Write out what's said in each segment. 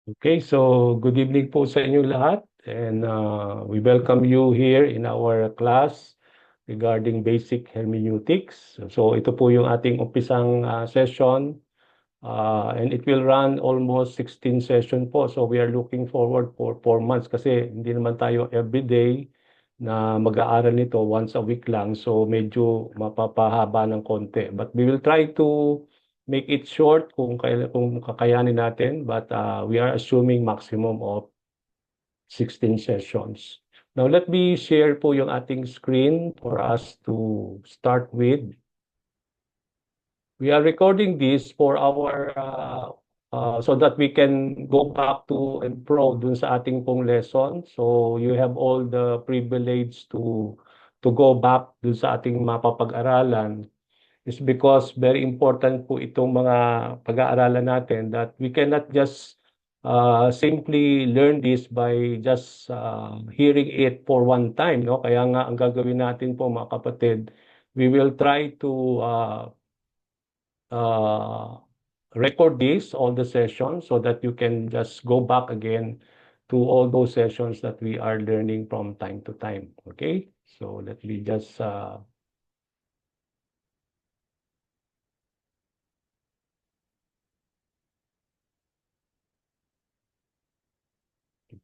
Okay, so good evening po sa inyo lahat and we welcome you here in our class regarding basic hermeneutics. So ito po yung ating umpisang session and it will run almost 16 session po. So we are looking forward for 4 months kasi hindi naman tayo everyday na mag-aaral nito once a week lang. So medyo mapapahaba ng konti. But we will try to make it short kung kakayanin natin, but we are assuming maximum of 16 sessions. Now, let me share po yung ating screen for us to start with. We are recording this for our so that we can go back to and pro dun sa ating pong lesson. So you have all the privilege to go back dun sa ating mapapag-aralan is because very important po itong mga pag-aaralan natin that we cannot just simply learn this by just hearing it for one time, no? Kaya nga ang gagawin natin po mga kapatid, we will try to uh, record this, all the sessions, so that you can just go back again to all those sessions that we are learning from time to time. Okay? So let me just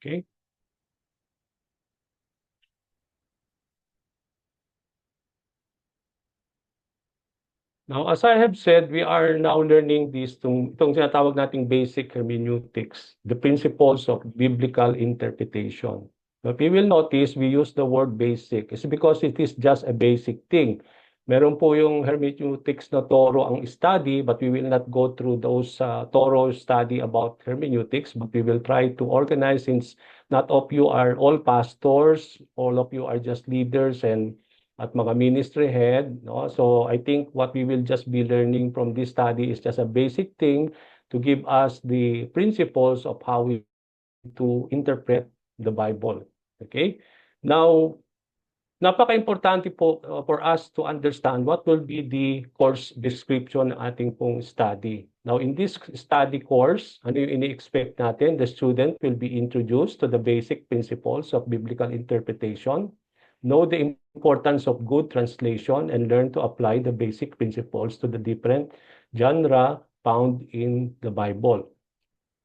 okay. Now, as I have said, we are now learning itong tinatawag nating basic hermeneutics, the principles of biblical interpretation. But we will notice we use the word basic. It's because it is just a basic thing. Meron po yung hermeneutics na thorough ang study, but we will not go through those thorough study about hermeneutics, but we will try to organize since not of you are all pastors, all of you are just leaders and at mga ministry head, no? So I think what we will just be learning from this study is just a basic thing to give us the principles of how we to interpret the Bible. Okay? Now, napaka-importante po for us to understand what will be the course description ng ating pong study. Now, in this study course, ano yung ini-expect natin? The student will be introduced to the basic principles of biblical interpretation, know the importance of good translation, and learn to apply the basic principles to the different genre found in the Bible.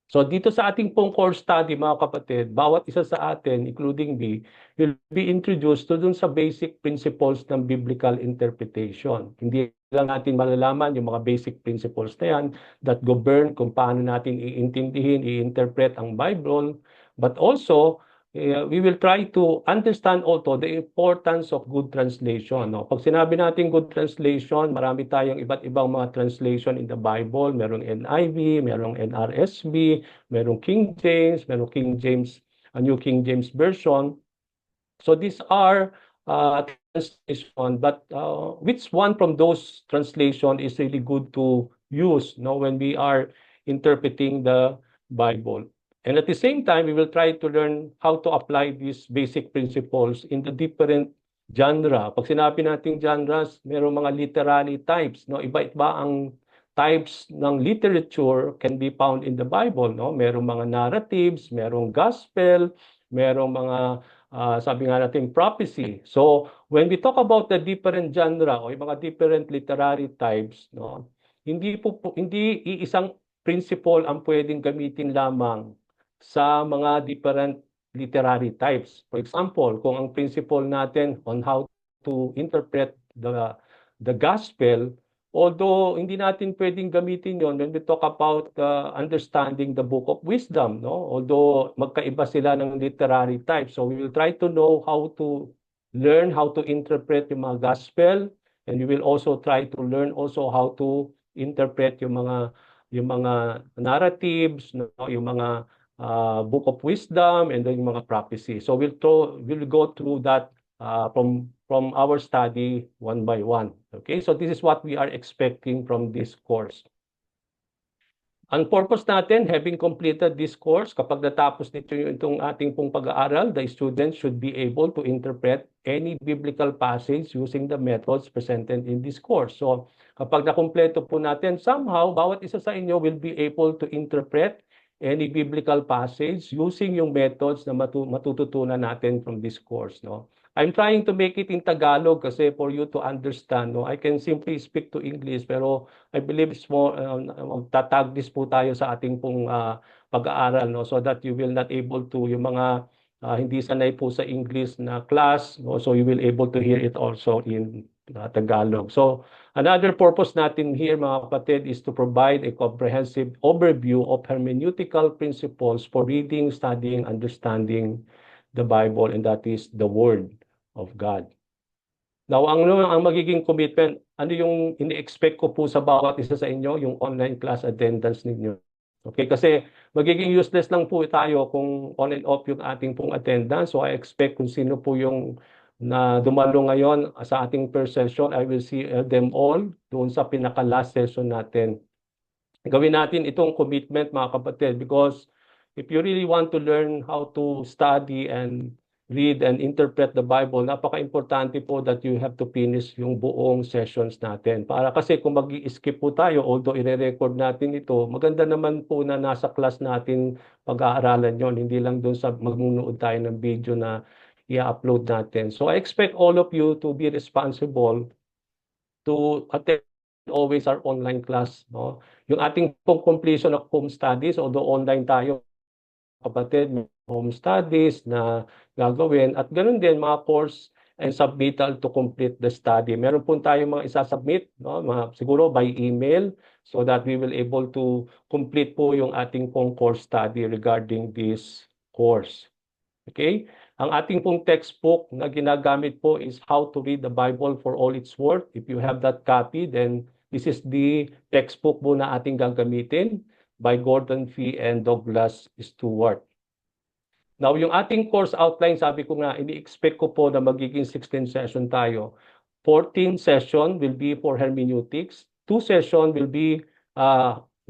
So dito sa ating pong course study mga kapatid, bawat isa sa atin, including me, will be introduced to dun sa basic principles ng biblical interpretation. Hindi lang natin malalaman yung mga basic principles na yan that govern kung paano natin iintindihin, i-interpret ang Bible, but also we will try to understand also the importance of good translation. No? Pag sinabi natin good translation, marami tayong iba't ibang mga translation in the Bible. Merong NIV, merong NRSV, merong King James, merong King James, a New King James Version. So these are translation, but which one from those translation is really good to use, no, when we are interpreting the Bible? And at the same time, we will try to learn how to apply these basic principles in the different genre. Pag sinabi natin genres, merong mga literary types, no? Iba-iba ang types ng literature can be found in the Bible, no? Merong mga narratives, merong gospel, merong mga sabi nga natin prophecy. So when we talk about the different genre o yung mga different literary types, no? Hindi iisang principle ang pwedeng gamitin lamang sa mga different literary types. For example, kung ang principle natin on how to interpret the gospel, although hindi natin pwedeng gamitin yon when we talk about understanding the book of wisdom, no? Although magkaiba sila ng literary type. So we will try to know how to learn how to interpret yung mga gospel, and we will also try to learn also how to interpret yung mga narratives, no? Yung mga book of wisdom and then yung mga prophecy. So we'll go through that from our study one by one. Okay, so this is what we are expecting from this course. Ang purpose natin, having completed this course, kapag natapos nito itong ating pong pag-aaral, the students should be able to interpret any biblical passage using the methods presented in this course. So kapag nakumpleto po natin, somehow, bawat isa sa inyo will be able to interpret any biblical passage using yung methods na matututunan natin from this course, no? I'm trying to make it in Tagalog kasi for you to understand, no? I can simply speak to English pero I believe it's more tatag this po tayo sa ating pong pag-aaral, no? So that you will not able to yung mga hindi sanay po sa English na class, no? So you will able to hear it also in Tagalog. So another purpose natin here, mga kapatid, is to provide a comprehensive overview of hermeneutical principles for reading, studying, understanding the Bible, and that is the Word of God. Now, ang magiging commitment, ano yung ini-expect ko po sa bawat isa sa inyo, yung online class attendance ninyo. Okay, kasi magiging useless lang po tayo kung on and off yung ating pong attendance. So I expect kung sino po yung na dumalo ngayon sa ating first session, I will see them all doon sa pinaka-last session natin. Gawin natin itong commitment, mga kapatid, because if you really want to learn how to study and read and interpret the Bible, napaka-importante po that you have to finish yung buong sessions natin. Para kasi kung mag-i-skip po tayo, although i-record natin ito, maganda naman po na nasa class natin pag-aaralan yon, hindi lang doon sa magnunood tayo ng video na i-upload natin. So I expect all of you to be responsible to attend always our online class, no? Yung ating completion of home studies, although online tayo, kapatid, may home studies na gagawin at ganoon din mga course and submittal to complete the study. Meron po tayong mga isa-submit, no? Siguro by email so that we will able to complete po yung ating pong course study regarding this course. Okay? Ang ating pong textbook na ginagamit po is How to Read the Bible for All Its Worth. If you have that copy, then this is the textbook po na ating gagamitin by Gordon Fee and Douglas Stewart. Now, yung ating course outline, sabi ko nga, ini-expect ko po na magiging 16 session tayo. 14 session will be for hermeneutics. 2 session we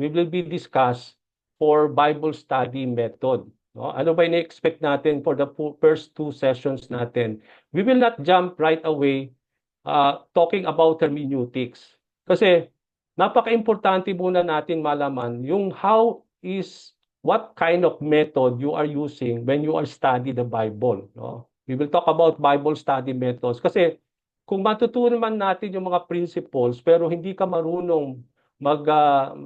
will be discussed for Bible study method. No? Ano ba ini-expect natin for the first 2 sessions natin? We will not jump right away talking about hermeneutics. Kasi napaka-importante muna natin malaman yung what kind of method you are using when you are study the Bible. No? We will talk about Bible study methods. Kasi kung matutunan man natin yung mga principles pero hindi ka marunong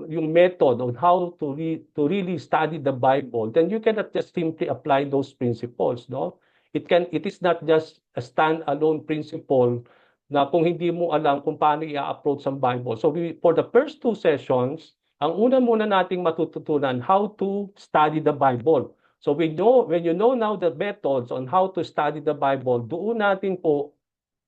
yung method on how to really study the Bible, then you cannot just simply apply those principles, no? It is not just a stand-alone principle na kung hindi mo alam kung paano i-approach ang Bible. So for the first 2 sessions, ang una muna nating matututunan how to study the Bible. So when you know now the methods on how to study the Bible, doon natin po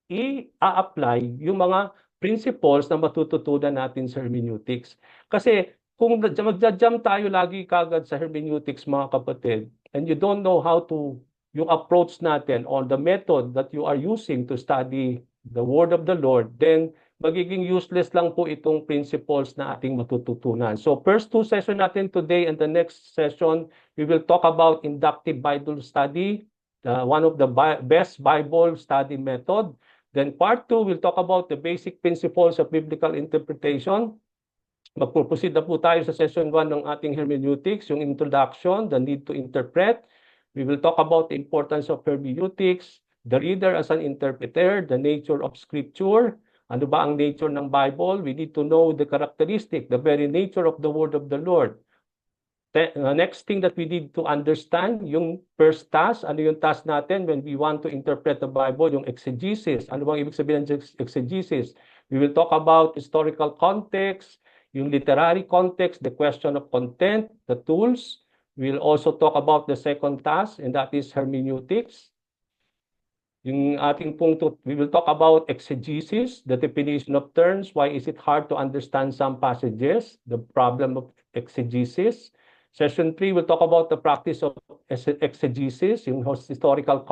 i-apply yung mga principles na matututunan natin sa hermeneutics. Kasi kung magja-jump tayo lagi kagad sa hermeneutics, mga kapatid, and you don't know how to yung approach natin on the method that you are using to study the Word of the Lord, then magiging useless lang po itong principles na ating matututunan. So first 2 session natin today and the next session, we will talk about inductive Bible study, one of the best Bible study method. Then part 2, we'll talk about the basic principles of biblical interpretation. Magpuproceed na po tayo sa session 1 ng ating hermeneutics, yung introduction, the need to interpret. We will talk about the importance of hermeneutics, the reader as an interpreter, the nature of scripture. Ano ba ang nature ng Bible? We need to know the characteristic, the very nature of the word of the Lord. Next thing that we need to understand, yung first task, ano yung task natin when we want to interpret the Bible, yung exegesis. Ano bang ibig sabihin ng exegesis? We will talk about historical context, yung literary context, the question of content, the tools. We will also talk about the second task, and that is hermeneutics. We will talk about exegesis, the definition of terms, why is it hard to understand some passages, the problem of exegesis. Session 3, we'll talk about the practice of exegesis, yung historical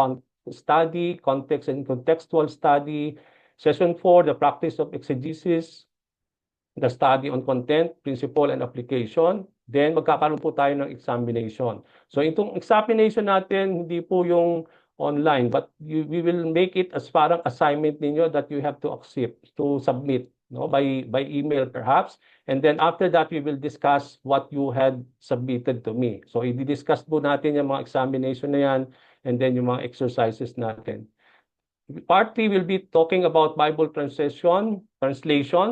study, context and contextual study. Session 4, the practice of exegesis, the study on content, principle, and application. Then magkakaroon po tayo ng examination. So itong examination natin, hindi po yung online, but we will make it as parang assignment ninyo that you have to accept, to submit. no, by email perhaps. And then after that, we will discuss what you had submitted to me. So i-discuss po natin yung mga examination na yan and then yung mga exercises natin. Part 3 will be talking about Bible translation,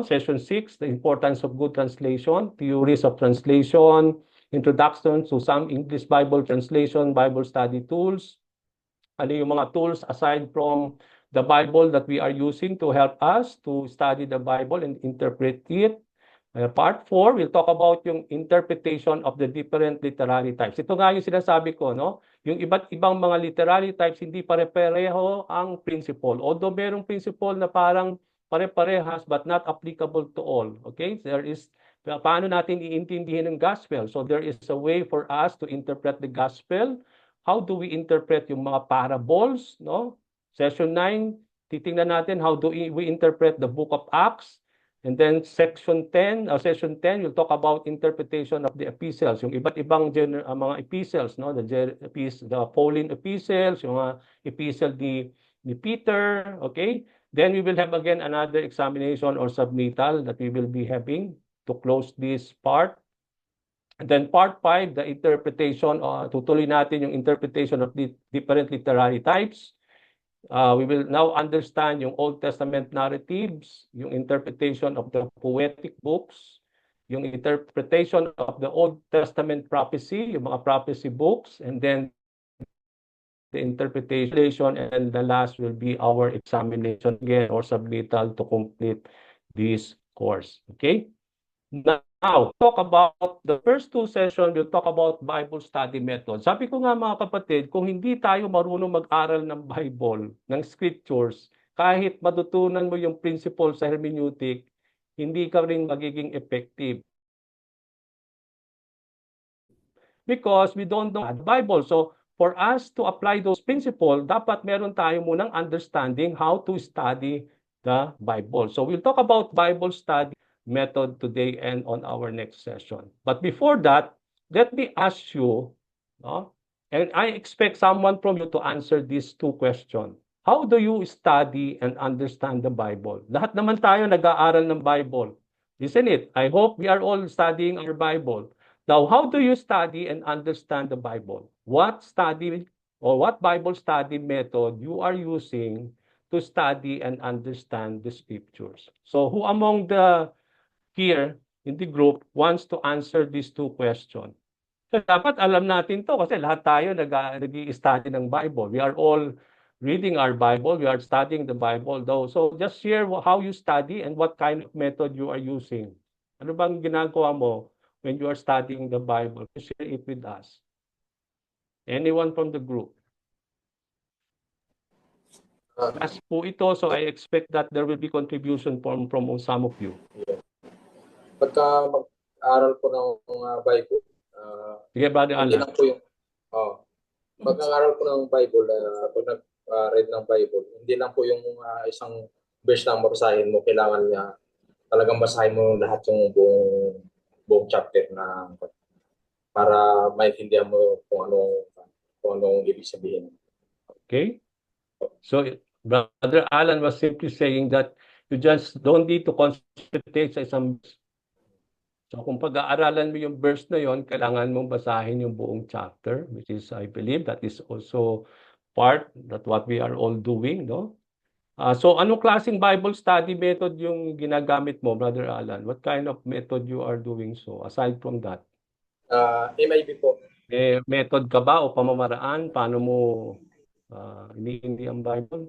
session 6, the importance of good translation, theories of translation, introduction to some English Bible translation, Bible study tools. Ano yung mga tools aside from the Bible that we are using to help us to study the Bible and interpret it. Part 4, we'll talk about yung interpretation of the different literary types. Ito nga yung sinasabi ko, no? Yung iba't ibang mga literary types, hindi pare-pareho ang principle. Although merong principle na parang pare-parehas but not applicable to all. Okay? There is, paano natin iintindihin ang gospel? So there is a way for us to interpret the gospel. How do we interpret yung mga parables, no? Session 9, titingnan natin how do we interpret the book of Acts. And then session 10, we'll talk about interpretation of the epistles, yung iba't ibang mga epistles, no? The Pauline epistles, yung mga epistle ni Peter, okay? Then we will have again another examination or submittal that we will be having to close this part. And then part 5, the interpretation, tutuloy natin yung interpretation of the different literary types. We will now understand yung Old Testament narratives, yung interpretation of the poetic books, yung interpretation of the Old Testament prophecy, yung mga prophecy books, and then the interpretation, and the last will be our examination again or submittal to complete this course. Okay? Now, talk about the first two sessions, we'll talk about Bible study method. Sabi ko nga mga kapatid, kung hindi tayo marunong mag-aral ng Bible, ng scriptures, kahit matutunan mo yung principle sa hermeneutic, hindi ka rin magiging effective. Because we don't know the Bible. So, for us to apply those principles, dapat meron tayo munang understanding how to study the Bible. So, we'll talk about Bible study method today and on our next session. But before that, let me ask you, no? And I expect someone from you to answer these two questions. How do you study and understand the Bible? Lahat naman tayo nag-aaral ng Bible. Isn't it? I hope we are all studying our Bible. Now, how do you study and understand the Bible? What study or what Bible study method you are using to study and understand the scriptures? So, who among the here in the group wants to answer these two questions? So dapat alam natin to kasi lahat tayo nag-i-study ng Bible. We are all reading our Bible. We are studying the Bible though. So just share how you study and what kind of method you are using. Ano bang ginagawa mo when you are studying the Bible? Share it with us. Anyone from the group? Class po ito, so I expect that there will be contribution from some of you. Yeah. Pagka mag-aral po ng Bible, Sige, Brother hindi Alan. lang po yung pag-aaral po ng Bible, pag nag-read ng Bible, hindi lang po yung isang verse lang mabasahin mo, kailangan niya talagang basahin mo lahat yung buong chapter na para maintindihan mo kung anong ibig sabihin. Okay? So, Brother Alan was simply saying that you just don't need to concentrate sa isang verse. So, kung pag-aaralan mo yung verse na yon, kailangan mong basahin yung buong chapter, which is, I believe, that is also part that what we are all doing, no? So, anong klaseng Bible study method yung ginagamit mo, Brother Alan? What kind of method you are doing so, aside from that? MIB po. Method ka ba o pamamaraan? Paano mo iniintindi ang Bible?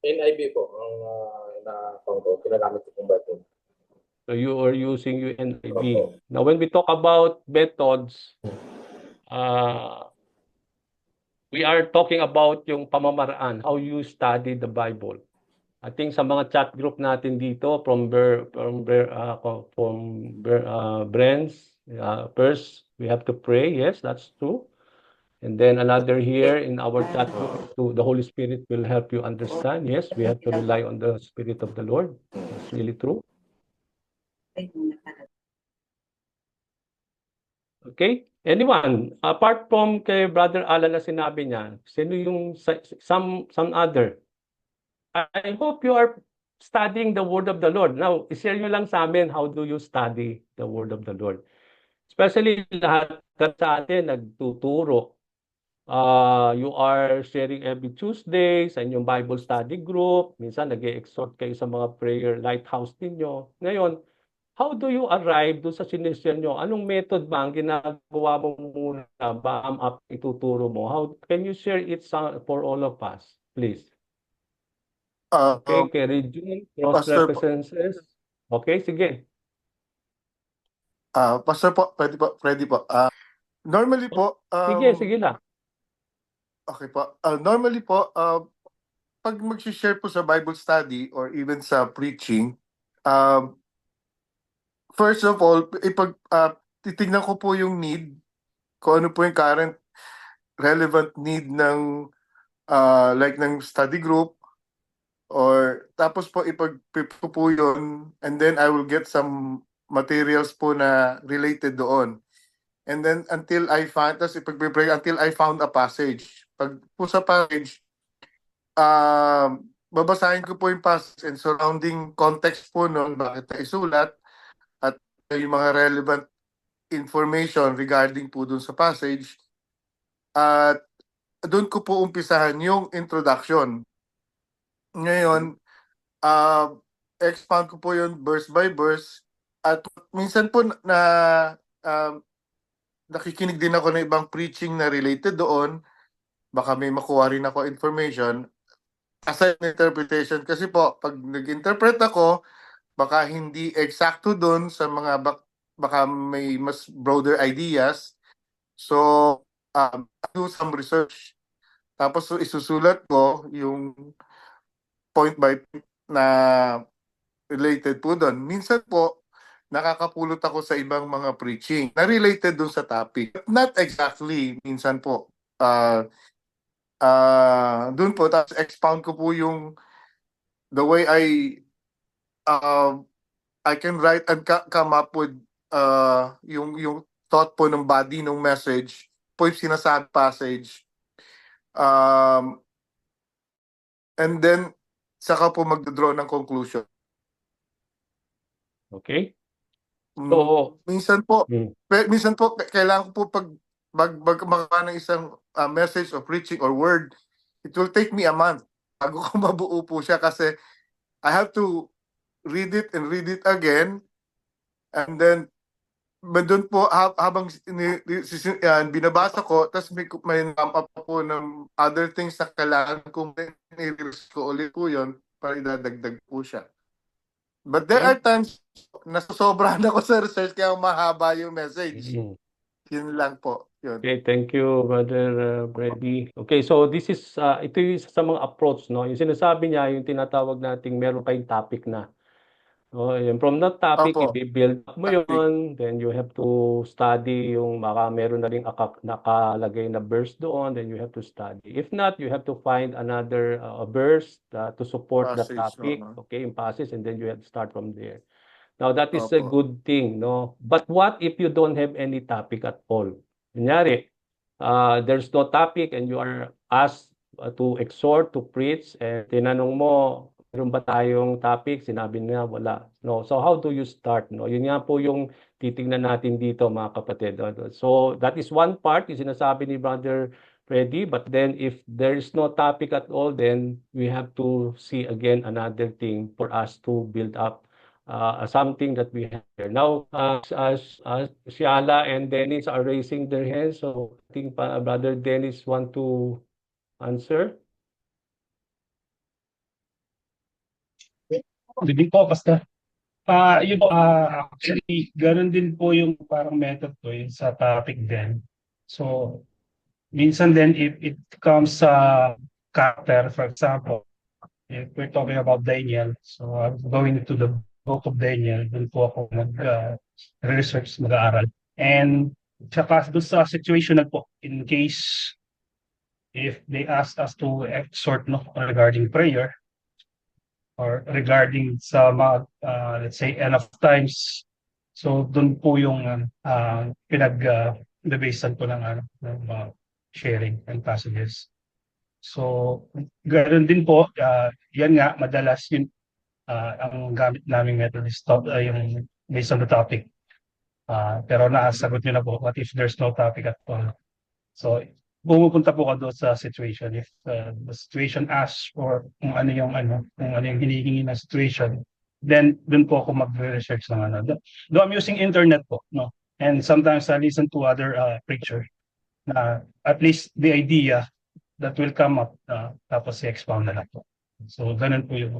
NIV po ang ginagamit ko pong Bible. So you are using your NIV. Now, when we talk about methods, we are talking about yung pamamaraan, how you study the Bible. I think sa mga chat group natin dito from Brens, first we have to pray. Yes, that's true. And then another here in our chat group, the Holy Spirit will help you understand. Yes, we have to rely on the Spirit of the Lord. That's really true. Okay? Anyone? Apart from kay Brother Alan na sinabi niya, sino yung some other? I hope you are studying the Word of the Lord. Now, ishare nyo lang sa amin, how do you study the Word of the Lord? Especially lahat sa atin nagtuturo. You are sharing every Tuesday sa inyong Bible study group. Minsan nag-e-exhort kayo sa mga prayer lighthouse ninyo. Ngayon, how do you arrive doon sa sinishare nyo? Anong method ba ang ginagawa mo muna up ituturo mo? How can you share it for all of us, please? Uh, Okay, kay Regine, cross Pastor po, references. Okay, sige. Pastor po, pwede po. Normally po, Sige lang. okay po. Normally po, pag mag-share po sa Bible study or even sa preaching, first of all, titignan ko po yung need, kung ano po yung current relevant need ng like ng study group, or tapos po ipag-prep ko po yun, and then I will get some materials po na related doon. And then until I found, tapos ipag-pray until I found a passage. Pag po sa passage, babasahin ko po yung passage and surrounding context po noon, bakit na isulat, at yung mga relevant information regarding po dun sa passage. At doon ko po umpisahan yung introduction. Ngayon, expand ko po yun verse by verse. At minsan po na nakikinig din ako ng ibang preaching na related doon. Baka may makuha rin ako information. Aside interpretation, kasi po, pag nag-interpret ako, baka hindi eksakto doon sa mga, baka may mas broader ideas. So, do some research. Tapos so, isusulat ko yung point by point na related po doon. Minsan po, nakakapulot ako sa ibang mga preaching na related doon sa topic. But not exactly, minsan po. Doon po, tapos expound ko po yung the way I can write and come up with yung thought po ng body ng message po yung sinasabi passage. And then, saka po magdodraw ng conclusion. Okay? So, minsan po kailangan ko po pag makakuha ng isang message or preaching or word, it will take me a month bago ko mabuo po siya, kasi I have to read it and read it again, and then doon po habang binabasa ko, tapos may up po ng other things na kailangan kong i-research ko ulit po yun para idadagdag po siya. But there are times nasosobrahan ako sa research kaya mahaba yung message. Yun lang po. Yun. Okay, thank you, Brother Brady. Okay, so this is, ito yung sa mga approach, no? Yung sinasabi niya, yung tinatawag nating meron kayong topic na. Oh, and from that topic, i-build up mo yun, then you have to study yung baka meron na rin nakalagay na verse doon, then you have to study. If not, you have to find another verse to support that topic, okay, in passage, and then you have to start from there. Now, that is a good thing, no? But what if you don't have any topic at all? Kunyari, there's no topic and you are asked to exhort, to preach, and tinanong mo, meron ba tayong topic? Sinabi niya, wala. No. So how do you start? No? Yun nga po yung titingnan natin dito, mga kapatid. So that is one part, yung sinasabi ni Brother Freddy. But then if there is no topic at all, then we have to see again another thing for us to build up something that we have here. Now, Shiala and Dennis are raising their hands. So I think Brother Dennis want to answer. Hindi po, basta. Yun po, actually, ganun din po yung parang method ko yung sa topic din. So, minsan din, if it comes sa character, for example, if we're talking about Daniel, so I'm going into the book of Daniel, dun po ako nag-research, mag-aaral. And tsaka doon sa situational po, in case if they ask us to exhort regarding prayer, or regarding sa mga, let's say, enough times. So, doon po yung pinag-basean ko ng sharing and passages. So, ganoon din po, yan nga, madalas yun, Ang gamit naming method is yung based on the topic. Pero naasagot nyo na po, what if there's no topic at all? So, pumupunta po ka doon sa situation. If the situation asks for kung ano yung hinihingi na situation, then doon po ako magre-research ng ano. Though I'm using internet po, no? And sometimes I listen to other preacher na at least the idea that will come up, tapos i-expound na lang po. So, ganun po yung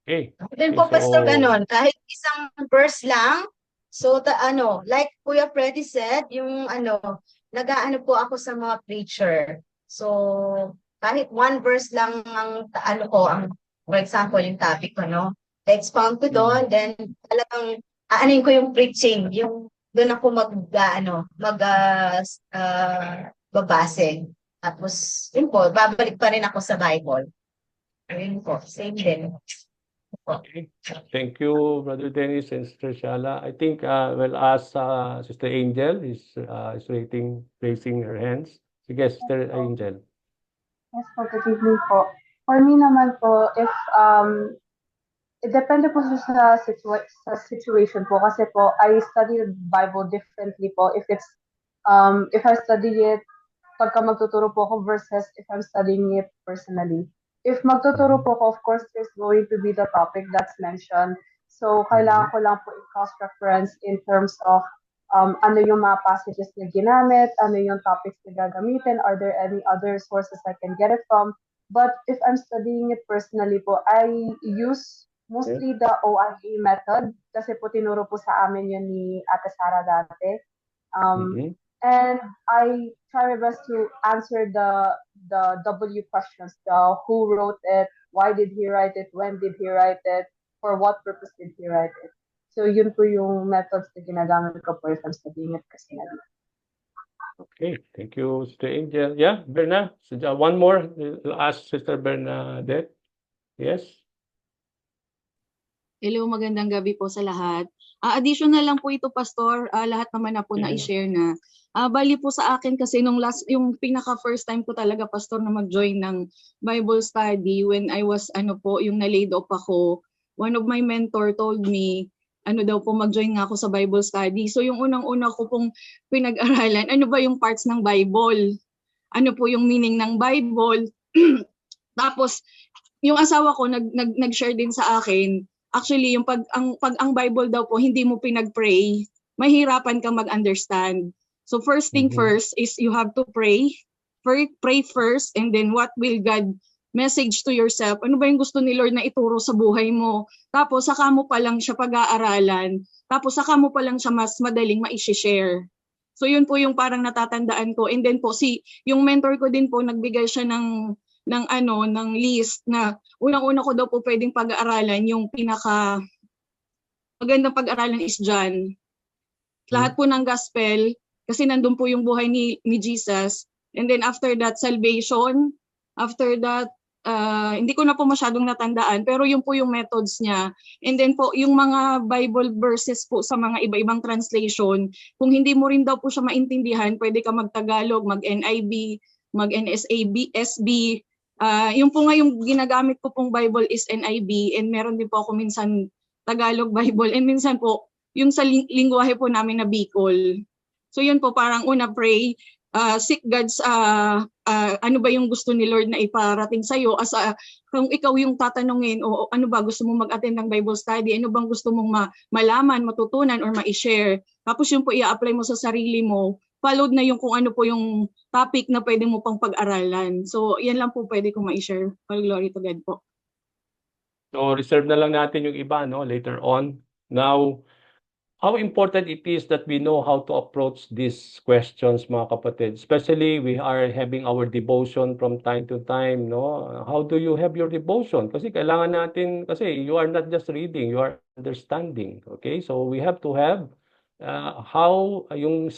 Okay. Then po, Okay, Pastor, so- ganon, kahit isang verse lang, so like Kuya Freddy said, yung nag-aano po ako sa mga preacher. So, kahit one verse lang ang for example, yung topic ko, expound ko doon, then talagang aanin ko yung preaching, yung doon ako babase. Tapos, yun po, babalik pa rin ako sa Bible. Ayun po, same din. Okay. Thank you, Brother Dennis and Sister Shala. I think we'll ask Sister Angel is raising her hands. Sige, Sister Angel. Yes po, good evening po. For me naman po, if it depende po sa situation po kasi po I study the Bible differently po. If I study it pagka magtuturo po ako versus if I'm studying it personally. If magtuturo po ako, of course, there's going to be the topic that's mentioned. So, kailangan ko lang po i-cross-reference in terms of ano yung mga passages na ginamit, ano yung topics na gagamitin, are there any other sources I can get it from. But if I'm studying it personally po, I use mostly the OIA method kasi po tinuro po sa amin yun ni Ate Sara dati. And I try my best to answer the W questions, the who wrote it, why did he write it, when did he write it, for what purpose did he write it. So yun po yung methods na ginagamit ko po if I'm studying it personally. Okay, thank you, Sister Angel. Yeah, Berna, one more. We'll ask Sister Bernadette. Yes? Hello, magandang gabi po sa lahat. Additional lang po ito, Pastor. Lahat naman na po na-share na. Bali po sa akin kasi yung pinaka-first time ko talaga, Pastor, na mag-join ng Bible study when I was, yung na-laid off ako. One of my mentor told me, mag-join nga ako sa Bible study. So yung unang-una ko pong pinag-aralan, ano ba yung parts ng Bible? Ano po yung meaning ng Bible? Tapos, yung asawa ko nag-share din sa akin. Actually, yung pag ang Bible daw po, hindi mo pinag-pray, mahirapan kang mag-understand. So first thing first is you have to pray. Pray first, and then what will God message to yourself? Ano ba yung gusto ni Lord na ituro sa buhay mo? Tapos saka mo pa lang siya pag-aaralan. Tapos saka mo pa lang siya mas madaling ma-share. So yun po yung parang natatandaan ko. And then po yung mentor ko din po nagbigay siya ng list na unang-una ko daw po pwedeng pag-aaralan, yung pinaka magandang pag-aaralan is John. Lahat po ng gospel, kasi nandun po yung buhay ni Jesus. And then after that, salvation. After that, hindi ko na po masyadong natandaan, pero yun po yung methods niya. And then po, yung mga Bible verses po sa mga iba-ibang translation, kung hindi mo rin daw po siya maintindihan, pwede ka mag-Tagalog, mag-NIV, mag-NSAB, yung po nga yung ginagamit ko pong Bible is NIV, and meron din po ako minsan Tagalog Bible, and minsan po yung sa lingwahe po namin na Bicol. So yun po, parang una pray, seek God's ano ba yung gusto ni Lord na iparating sa'yo, kung ikaw yung tatanungin o ano ba gusto mong mag-attend ng Bible study, ano bang gusto mong malaman, matutunan or ma-share. Tapos yun po i-apply mo sa sarili mo, followed na yung kung ano po yung topic na pwede mo pang pag-aralan. So yan lang po pwede kong ma-share. All glory to God po. So reserve na lang natin yung iba later on. Now, how important it is that we know how to approach these questions, mga kapatid. Especially we are having our devotion from time to time, How do you have your devotion? Kasi kailangan natin, kasi you are not just reading, you are understanding. Okay? So we have to have how yung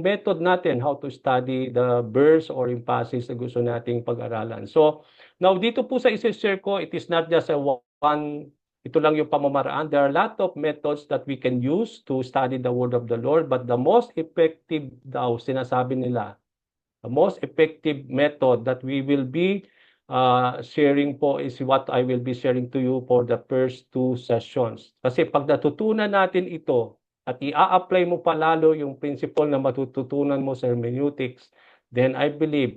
method natin, how to study the verse or yung passage na gusto nating pag-aralan. So now dito po sa isi-share ko, it is not just ito lang yung pamamaraan. There are a lot of methods that we can use to study the Word of the Lord, but the most effective daw, sinasabi nila, the most effective method that we will be sharing po is what I will be sharing to you for the first 2 sessions. Kasi pag natutunan natin ito at i-apply mo pa lalo yung principle na matututunan mo sa hermeneutics, then I believe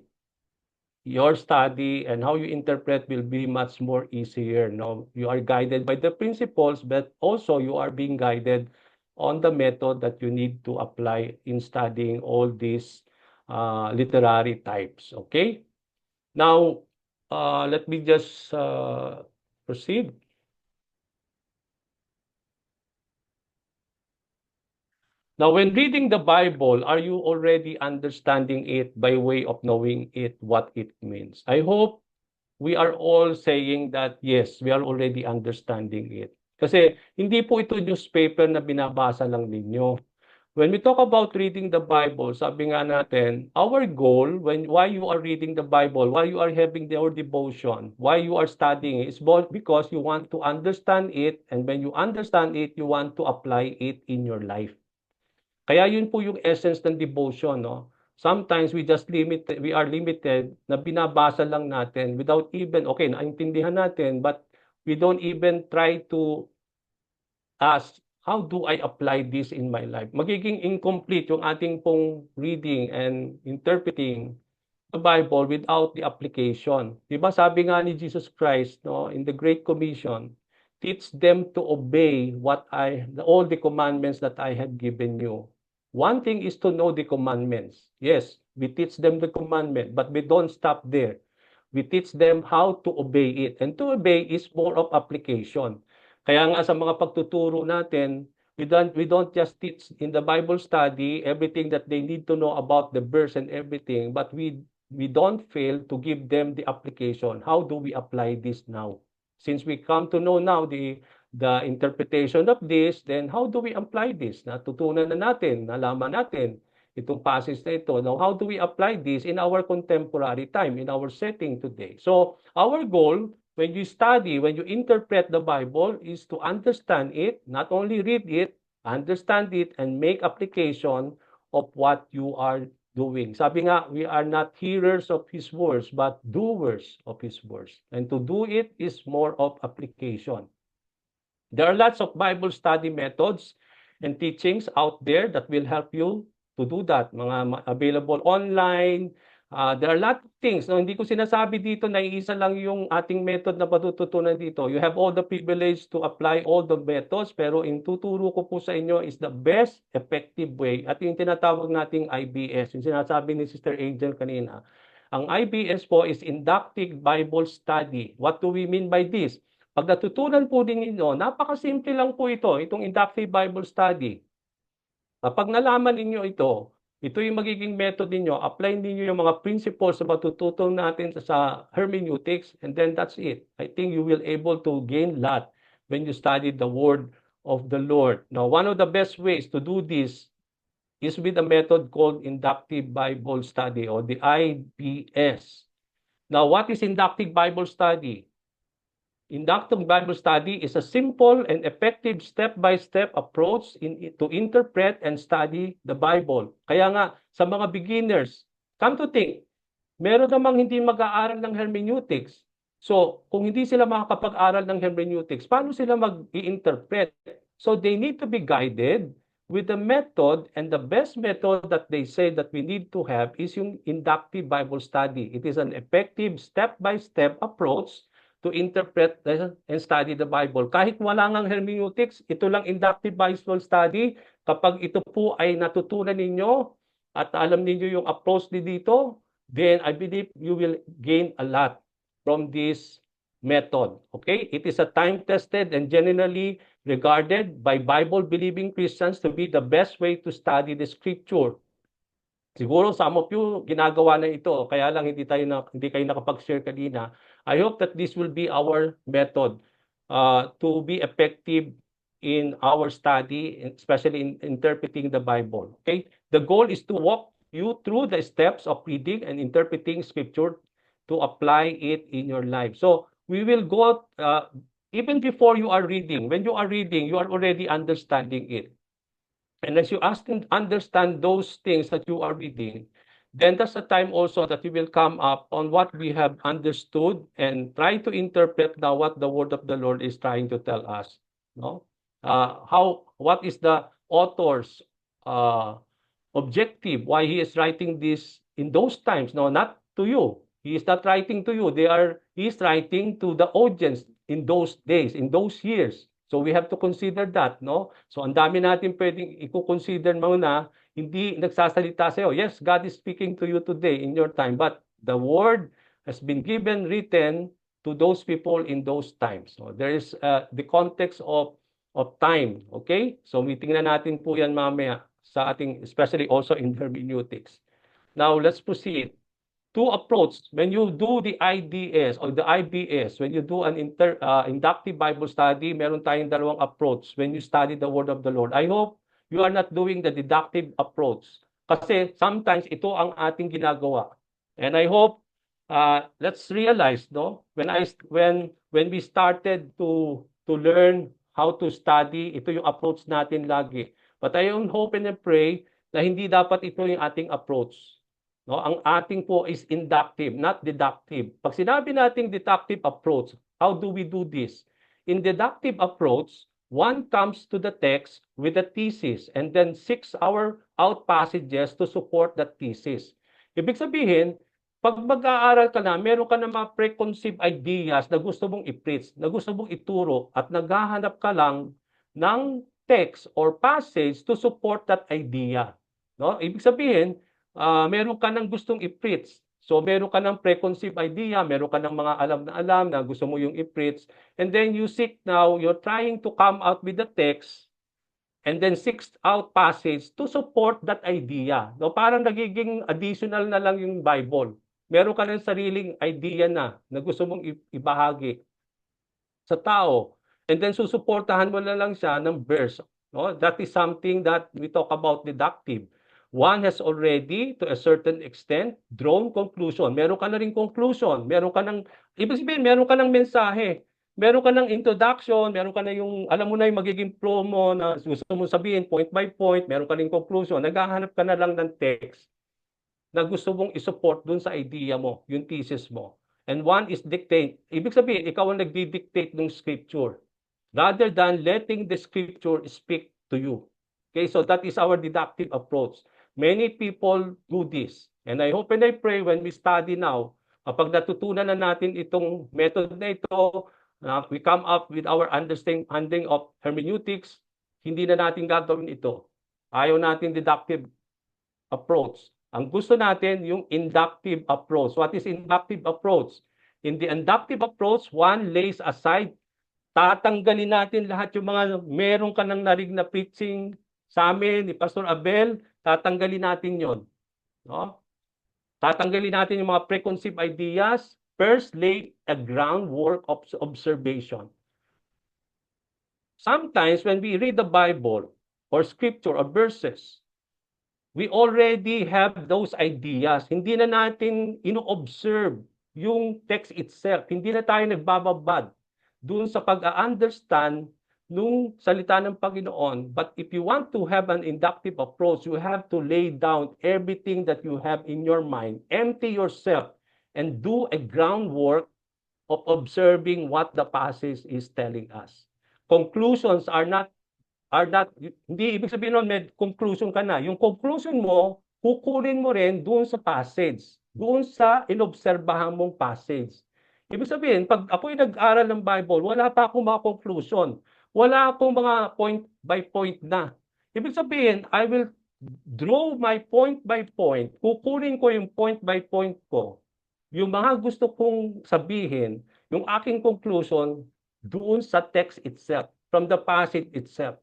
your study and how you interpret will be much more easier. No, you are guided by the principles, but also you are being guided on the method that you need to apply in studying all these literary types. Okay. Now, let me just proceed. Now, when reading the Bible, are you already understanding it by way of knowing it, what it means? I hope we are all saying that, yes, we are already understanding it. Kasi hindi po ito newspaper na binabasa lang ninyo. When we talk about reading the Bible, sabi nga natin, our goal, why you are reading the Bible, why you are having your devotion, why you are studying it, is because you want to understand it, and when you understand it, you want to apply it in your life. Kaya yun po yung essence ng devotion, no? Sometimes we are limited na binabasa lang natin without even, okay, naintindihan natin, but we don't even try to ask, how do I apply this in my life? Magiging incomplete yung ating pong reading and interpreting the Bible without the application. Diba sabi nga ni Jesus Christ, no, in the Great Commission, teach them to obey all the commandments that I have given you. One thing is to know the commandments. Yes, we teach them the commandment, but we don't stop there. We teach them how to obey it. And to obey is more of application. Kaya nga sa mga pagtuturo natin, we don't just teach in the Bible study everything that they need to know about the verse and everything, but we don't fail to give them the application. How do we apply this now? Since we come to know now the interpretation of this, then how do we apply this? Natutunan na natin, nalaman natin itong passage na ito. Now, how do we apply this in our contemporary time, in our setting today? So, our goal, when you study, when you interpret the Bible, is to understand it, not only read it, understand it, and make application of what you are doing. Sabi nga, we are not hearers of His words, but doers of His words. And to do it is more of application. There are lots of Bible study methods and teachings out there that will help you to do that. Mga available online. There are a lot of things. No, hindi ko sinasabi dito na iisa lang yung ating method na patututunan dito. You have all the privilege to apply all the methods, pero in tuturo ko po sa inyo is the best effective way. At yung tinatawag nating IBS, yung sinasabi ni Sister Angel kanina. Ang IBS po is Inductive Bible Study. What do we mean by this? Pag natutunan po din ninyo, napakasimple lang po ito, itong Inductive Bible Study. Kapag nalaman ninyo ito yung magiging method ninyo, apply ninyo yung mga principles na matututunan natin sa hermeneutics, and then that's it. I think you will able to gain a lot when you study the Word of the Lord. Now, one of the best ways to do this is with a method called Inductive Bible Study, or the IBS. Now, what is Inductive Bible Study? Inductive Bible Study is a simple and effective step-by-step approach to interpret and study the Bible. Kaya nga, sa mga beginners, come to think, meron namang hindi mag-aaral ng hermeneutics. So, kung hindi sila makakapag-aral ng hermeneutics, paano sila mag-i-interpret? So, they need to be guided with the method, and the best method that they say that we need to have is yung Inductive Bible Study. It is an effective step-by-step approach to interpret and study the Bible. Kahit wala ngang hermeneutics, ito lang Inductive Bible Study. Kapag ito po ay natutunan ninyo at alam ninyo yung approach dito, then I believe you will gain a lot from this method. Okay? It is a time-tested and generally regarded by Bible-believing Christians to be the best way to study the Scripture. Siguro some of you ginagawa na ito, kaya lang hindi kayo nakapag-share kanina. I hope that this will be our method to be effective in our study, especially in interpreting the Bible. Okay? The goal is to walk you through the steps of reading and interpreting Scripture to apply it in your life. So we will go, even before you are reading, when you are reading, you are already understanding it. And as you understand those things that you are reading, then that's the time also that we will come up on what we have understood and try to interpret now what the word of the Lord is trying to tell us. No? What is the author's objective, why he is writing this in those times? No, not to you. He is not writing to you. He is writing to the audience in those days, in those years. So we have to consider that, no? So ang dami natin pwedeng i-consider muna. Hindi nagsasalita sa'yo. Yes, God is speaking to you today in your time, but the word has been given, written to those people in those times. So there is the context of time, okay? So tingnan natin po yan mamaya sa ating, especially also in hermeneutics. Now, let's proceed. To approach, when you do the IDS or the IBS, when you do an inductive Bible study, meron tayong dalawang approach when you study the Word of the Lord. I hope you are not doing the deductive approach. Kasi sometimes ito ang ating ginagawa. And I hope let's realize, no, when we started to learn how to study, ito yung approach natin lagi. But I hope and I pray na hindi dapat ito yung ating approach. No, ang ating po is inductive, not deductive. Pag sinabi nating deductive approach, how do we do this? In deductive approach, one comes to the text with a thesis and then seeks out passages to support that thesis. Ibig sabihin, pag mag-aaral ka na, meron ka na mga preconceived ideas na gusto mong i-preach, na gusto mong ituro, at naghahanap ka lang ng text or passage to support that idea. No? Ibig sabihin, meron ka ng gustong i-preach. So meron ka ng preconceived idea, meron ka ng mga alam na gusto mo yung i-preach. And then you seek now, you're trying to come out with the text and then seek out passage to support that idea. No, parang nagiging additional na lang yung Bible. Meron ka ng sariling idea na gusto mong ibahagi sa tao. And then susuportahan mo na lang siya ng verse. No? That is something that we talk about deductive. One has already, to a certain extent, drawn conclusion. Meron ka na rin conclusion. Ibig sabihin, meron ka ng mensahe. Meron ka ng introduction, meron ka na yung, alam mo na yung magiging flow mo na gusto mo sabihin, point by point, meron ka rin conclusion. Naghahanap ka na lang ng text na gusto mong isupport dun sa idea mo, yung thesis mo. And one is dictate. Ibig sabihin, ikaw ang nagdi-dictate ng scripture rather than letting the scripture speak to you. Okay, so that is our deductive approach. Many people do this. And I hope and I pray when we study now, kapag natutunan na natin itong method na ito, we come up with our understanding of hermeneutics, hindi na natin gagawin ito. Ayaw natin deductive approach. Ang gusto natin yung inductive approach. What is inductive approach? In the inductive approach, one lays aside, tatanggalin natin lahat yung mga meron ka nang narinig na preaching sa amin ni Pastor Abel, tatanggalin natin yon, no? Tatanggalin natin yung mga preconceived ideas. First, lay a groundwork of observation. Sometimes when we read the Bible or scripture or verses, we already have those ideas. Hindi na natin ino-observe yung text itself. Hindi na tayo nagbababad dun sa pag-understand nung salita ng Panginoon. But if you want to have an inductive approach, you have to lay down everything that you have in your mind, empty yourself, and do a groundwork of observing what the passage is telling us. Conclusions are not, hindi ibig sabihin nun, may conclusion ka na. Yung conclusion mo, kukunin mo rin doon sa passage, doon sa inobserbahan mong passage. Ibig sabihin, pag ako'y nag-aral ng Bible, wala pa akong mga conclusion. Wala akong mga point by point na. Ibig sabihin, I will draw my point by point. Kukunin ko yung point by point ko. Yung mga gusto kong sabihin, yung aking conclusion, doon sa text itself, from the passage itself.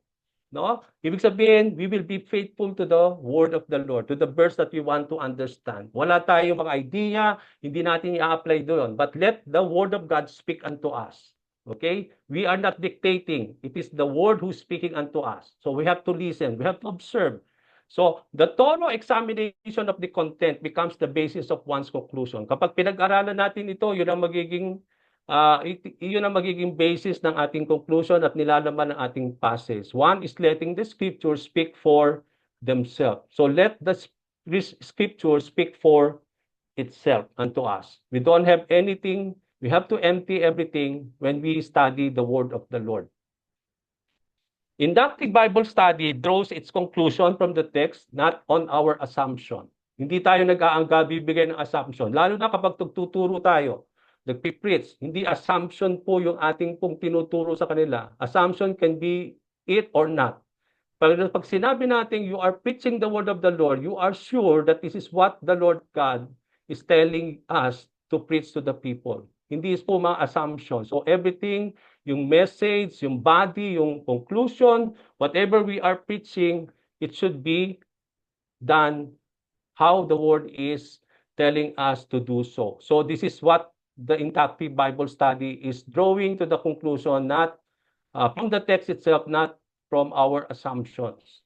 No? Ibig sabihin, we will be faithful to the word of the Lord, to the verse that we want to understand. Wala tayong mga idea, hindi natin i-apply doon. But let the word of God speak unto us. Okay? We are not dictating. It is the word who's speaking unto us. So we have to listen. We have to observe. So the thorough examination of the content becomes the basis of one's conclusion. Kapag pinag-aralan natin ito, yun ang magiging basis ng ating conclusion at nilalaman ng ating passage. One is letting the scripture speak for themselves. So let the scriptures speak for itself unto us. We don't have anything. We have to empty everything when we study the word of the Lord. Inductive Bible study draws its conclusion from the text, not on our assumption. Hindi tayo nag-aangga, bibigay ng assumption. Lalo na kapag tuturo tayo, nagpipreach, hindi assumption po yung ating pong tinuturo sa kanila. Assumption can be it or not. Pag sinabi natin you are preaching the word of the Lord, you are sure that this is what the Lord God is telling us to preach to the people. Hindi is po mga assumptions. So everything, yung message, yung body, yung conclusion, whatever we are preaching, it should be done how the word is telling us to do so. So this is what the inductive Bible study is drawing to the conclusion, not from the text itself, not from our assumptions.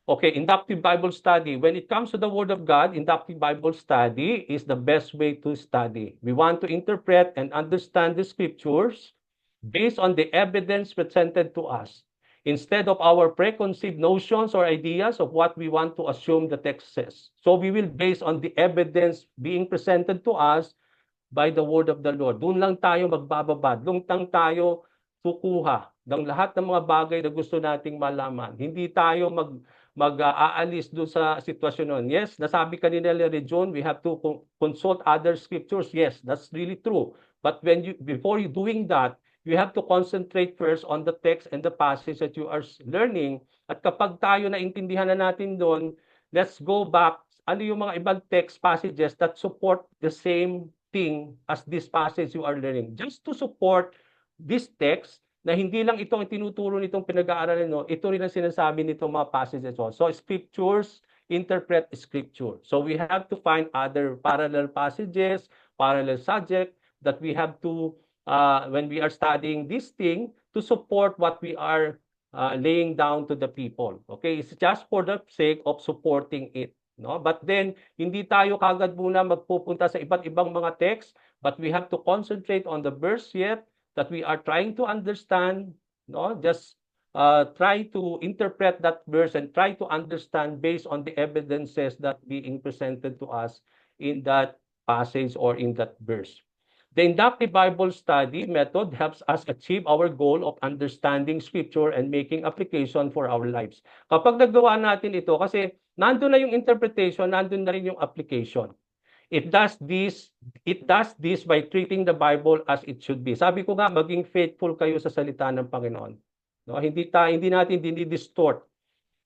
Okay, inductive Bible study. When it comes to the Word of God, inductive Bible study is the best way to study. We want to interpret and understand the scriptures based on the evidence presented to us, instead of our preconceived notions or ideas of what we want to assume the text says. So we will base on the evidence being presented to us by the Word of the Lord. Doon lang tayo magbababad. Doon lang tayo kukuha ng lahat ng mga bagay na gusto nating malaman. Hindi tayo mag-aalis doon sa sitwasyon nun. Yes, nasabi kanina ni John, we have to consult other scriptures. Yes, that's really true. But before you doing that, you have to concentrate first on the text and the passage that you are learning. At kapag tayo naintindihan na natin doon, let's go back. Ano yung mga ibang text passages that support the same thing as this passage you are learning? Just to support this text, na hindi lang ito ang tinuturo nitong pinag-aaralan nyo, ito rin ang sinasabi nitong mga passages. So scriptures interpret scripture. So we have to find other parallel passages, parallel subject that we have to, when we are studying this thing, to support what we are laying down to the people. Okay, it's just for the sake of supporting it. No? But then, hindi tayo kagad muna magpupunta sa iba't ibang mga text, but we have to concentrate on the verse yet that we are trying to understand, no? Just try to interpret that verse and try to understand based on the evidences that being presented to us in that passage or in that verse. The inductive Bible study method helps us achieve our goal of understanding scripture and making application for our lives. Kapag nagawa natin ito, kasi nandun na yung interpretation, nandun na rin yung application. It does this by treating the Bible as it should be. Sabi ko nga, maging faithful kayo sa salita ng Panginoon. No, hindi natin dinidistort.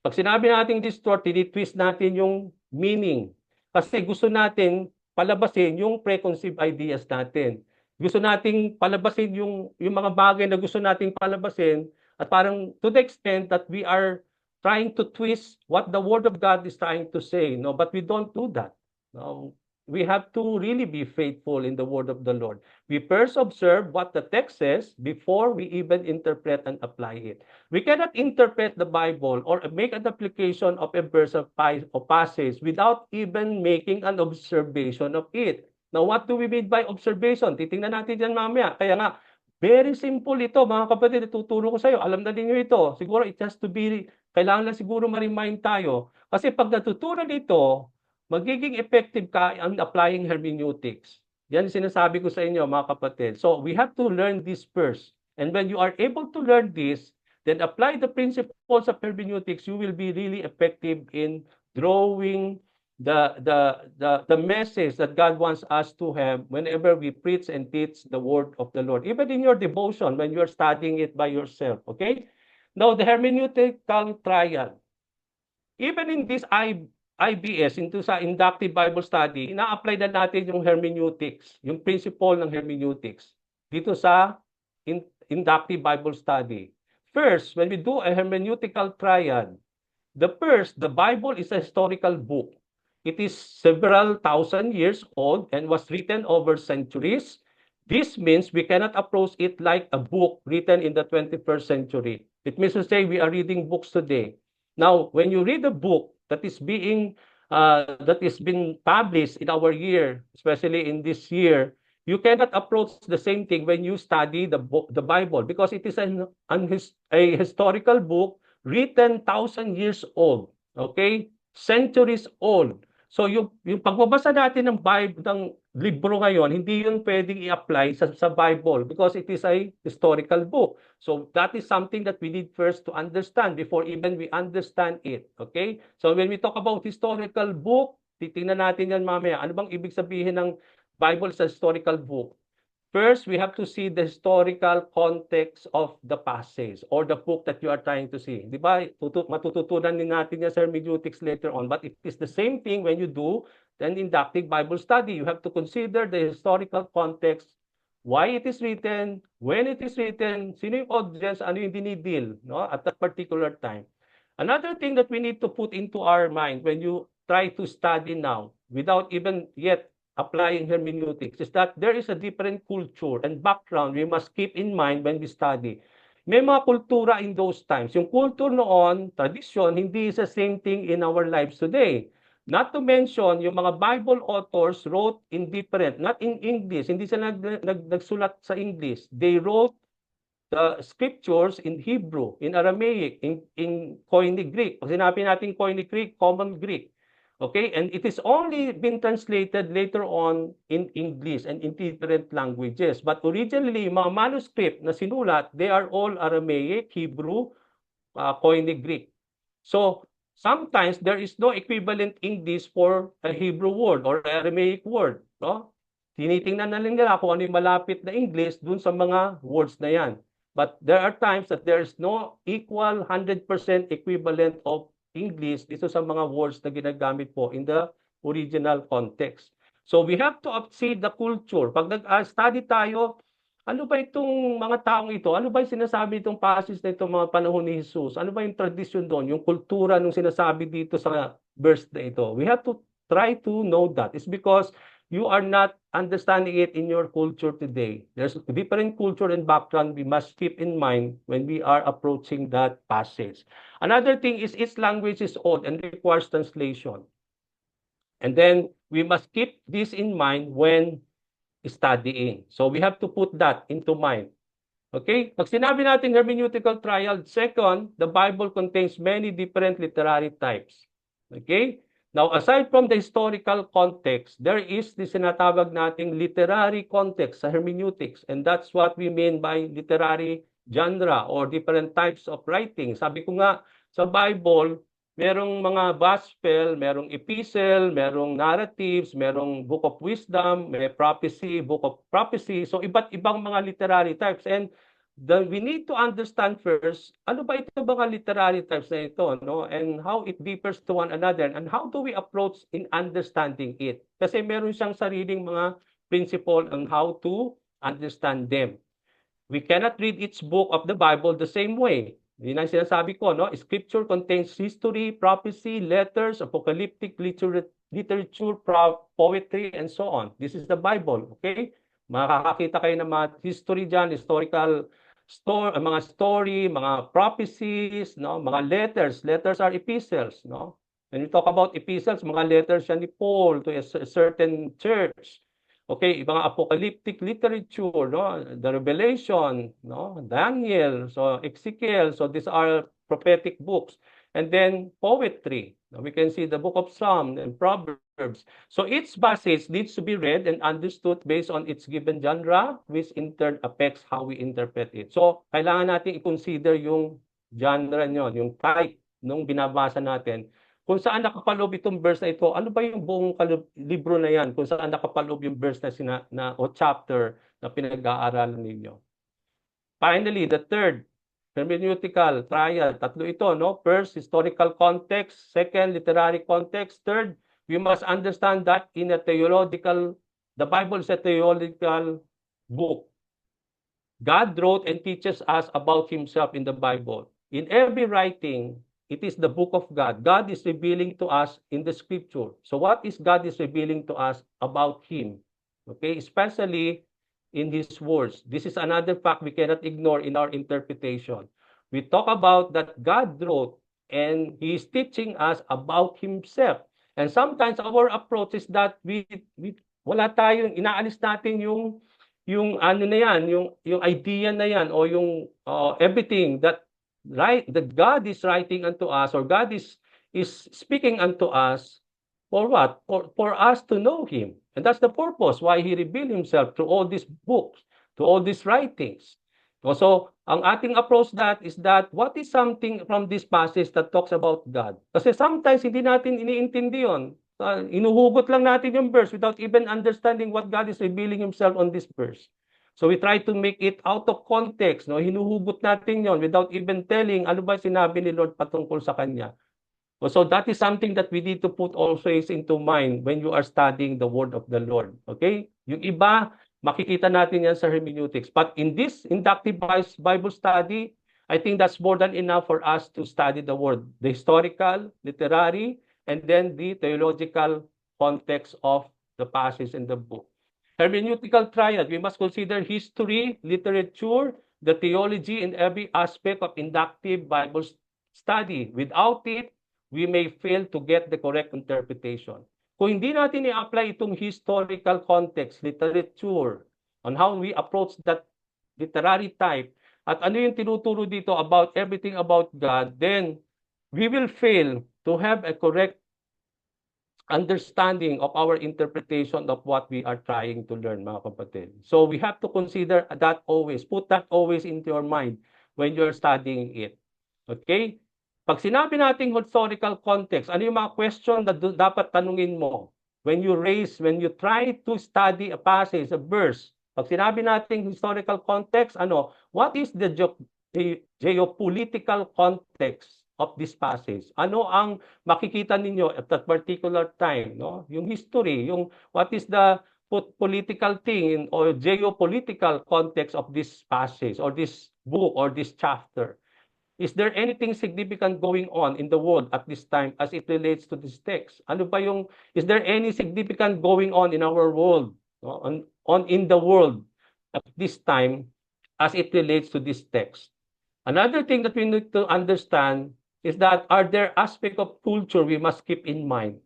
Pag sinabi natin distort, dinitwist natin yung meaning. Kasi gusto natin palabasin yung preconceived ideas natin. Gusto nating palabasin yung mga bagay na gusto nating palabasin, at parang to the extent that we are trying to twist what the Word of God is trying to say. No, but we don't do that. No. We have to really be faithful in the word of the Lord. We first observe what the text says before we even interpret and apply it. We cannot interpret the Bible or make an application of a verse or passage without even making an observation of it. Now, what do we mean by observation? Titingnan natin yan mamaya. Kaya nga, very simple ito, mga kapatid, tuturo ko sa iyo. Alam na ninyo ito. Siguro it has to be, kailangan lang siguro ma-remind tayo. Kasi pag natutunan ito, magiging effective ka ang applying hermeneutics. Yan sinasabi ko sa inyo, mga kapatid. So we have to learn this first. And when you are able to learn this, then apply the principles of hermeneutics, you will be really effective in drawing the message that God wants us to have whenever we preach and teach the word of the Lord. Even in your devotion, when you are studying it by yourself. Okay? Now, the hermeneutical trial. Even in this IBS, into sa inductive Bible study, ina-apply na natin yung hermeneutics, yung principle ng hermeneutics dito sa inductive Bible study. First, when we do a hermeneutical triad, the Bible is a historical book. It is several thousand years old and was written over centuries. This means we cannot approach it like a book written in the 21st century. It means to say we are reading books today. Now, when you read a book that is being published in our year, especially in this year, you cannot approach the same thing when you study the Bible, because it is a historical book written 1,000 years old, okay, centuries old. So yung pagbabasa natin ng Bible, ng libro ngayon, hindi yun pwedeng i-apply sa Bible because it is a historical book. So that is something that we need first to understand before even we understand it. Okay? So when we talk about historical book, titingnan natin yan mamaya. Ano bang ibig sabihin ng Bible sa historical book? First, we have to see the historical context of the passage or the book that you are trying to see. Di ba? Matututunan din natin yan sa hermeneutics later on. But it is the same thing when you do an inductive Bible study. You have to consider the historical context, why it is written, when it is written, sino yung audience, ano yung dinidil, no? At that particular time. Another thing that we need to put into our mind when you try to study now, without even yet applying hermeneutics, is that there is a different culture and background we must keep in mind when we study. May mga kultura in those times. Yung culture noon, tradisyon, hindi is the same thing in our lives today. Not to mention, yung mga Bible authors wrote in different, not in English, hindi sila nagsulat sa English. They wrote the scriptures in Hebrew, in Aramaic, in Koine Greek. Pag sinabi natin Koine Greek, common Greek. Okay, and it is only been translated later on in English and in different languages. But originally, mga manuscript na sinulat, they are all Aramaic, Hebrew, Koine Greek. So sometimes there is no equivalent English for a Hebrew word or Aramaic word. No? Tinitingnan na lang nila kung ano yung malapit na English dun sa mga words na yan. But there are times that there is no equal 100% equivalent of English dito sa mga words na ginagamit po in the original context. So we have to see the culture. Pag nag-study tayo, ano ba itong mga taong ito? Ano ba yung sinasabi itong passage na ito mga panahon ni Jesus? Ano ba yung tradisyon doon? Yung kultura nung sinasabi dito sa verse na ito? We have to try to know that. It's because you are not understanding it in your culture today. There's a different culture and background we must keep in mind when we are approaching that passage. Another thing is its language is old and requires translation. And then we must keep this in mind when studying. So we have to put that into mind. Okay? Pag sinabi natin hermeneutical trial, second, the Bible contains many different literary types. Okay? Now, aside from the historical context, there is the sinatawag nating literary context sa hermeneutics, and that's what we mean by literary genre or different types of writing. Sabi ko nga, sa Bible, merong mga gospel, merong epistle, merong narratives, merong book of wisdom, may prophecy, book of prophecy. So, iba't ibang mga literary types. And we need to understand first, ano ba ito mga literary types na ito, no? And how it differs to one another, and how do we approach in understanding it? Kasi meron siyang sariling mga principle on how to understand them. We cannot read each book of the Bible the same way. Yun ang sinasabi ko, no? Scripture contains history, prophecy, letters, apocalyptic literature, poetry, and so on. This is the Bible, okay? Makakakita kayo ng mga history dyan, historical mga story, mga prophecies, no? Mga letters. Letters are epistles, no? When we talk about epistles, mga letters yan ni Paul to a certain church. Okay, mga apocalyptic literature, no? The Revelation, no? Daniel, so Ezekiel, so these are prophetic books. And then poetry. We can see the book of Psalms and Proverbs. So each passage needs to be read and understood based on its given genre, which in turn affects how we interpret it. So kailangan natin i-consider yung genre nyo, yung type nung binabasa natin. Kung saan nakapaloob itong verse na ito, ano ba yung buong libro na yan? Kung saan nakapaloob yung verse o chapter na pinag-aaralan ninyo. Finally, the third, hermeneutical trial. Tatlo ito, no? First, historical context. Second, literary context. Third, we must understand that the Bible is a theological book. God wrote and teaches us about himself in the Bible. In every writing, it is the book of God. God is revealing to us in the scripture. So what is God is revealing to us about him? Okay, especially in his words. This is another fact we cannot ignore in our interpretation. We talk about that God wrote and he is teaching us about himself. And sometimes our approach is that wala tayong inaalis natin yung ano na yan, yung idea na yan o yung everything that God is writing unto us or God is speaking unto us For what? For us to know Him. And that's the purpose why He revealed Himself through all these books, to all these writings. So, ang ating approach that is that what is something from this passage that talks about God? Kasi sometimes hindi natin iniintindi yun. Inuhugot lang natin yung verse without even understanding what God is revealing Himself on this verse. So we try to make it out of context, no? Hinuhugot natin yon without even telling ano ba sinabi ni Lord patungkol sa Kanya. So that is something that we need to put always into mind when you are studying the word of the Lord. Okay? Yung iba, makikita natin yan sa hermeneutics. But in this inductive Bible study, I think that's more than enough for us to study the word. The historical, literary, and then the theological context of the passage in the book. Hermeneutical triad, we must consider history, literature, the theology in every aspect of inductive Bible study. Without it, we may fail to get the correct interpretation. Kung hindi natin i-apply itong historical context, literature, on how we approach that literary type, at ano yung tinuturo dito about everything about God, then we will fail to have a correct understanding of our interpretation of what we are trying to learn, mga kapatid. So we have to consider that always, put that always into your mind when you're studying it. Okay? Pag sinabi nating historical context, ano yung mga question na dapat tanungin mo when you try to study a passage, a verse? Pag sinabi nating historical context, what is the geopolitical context of this passage? Ano ang makikita ninyo at that particular time, no? Yung history, what is the political thing or geopolitical context of this passage or this book or this chapter? Is there anything significant going on in the world at this time as it relates to this text? Is there any significant going on in our world, no? in the world at this time as it relates to this text? Another thing that we need to understand is that are there aspects of culture we must keep in mind?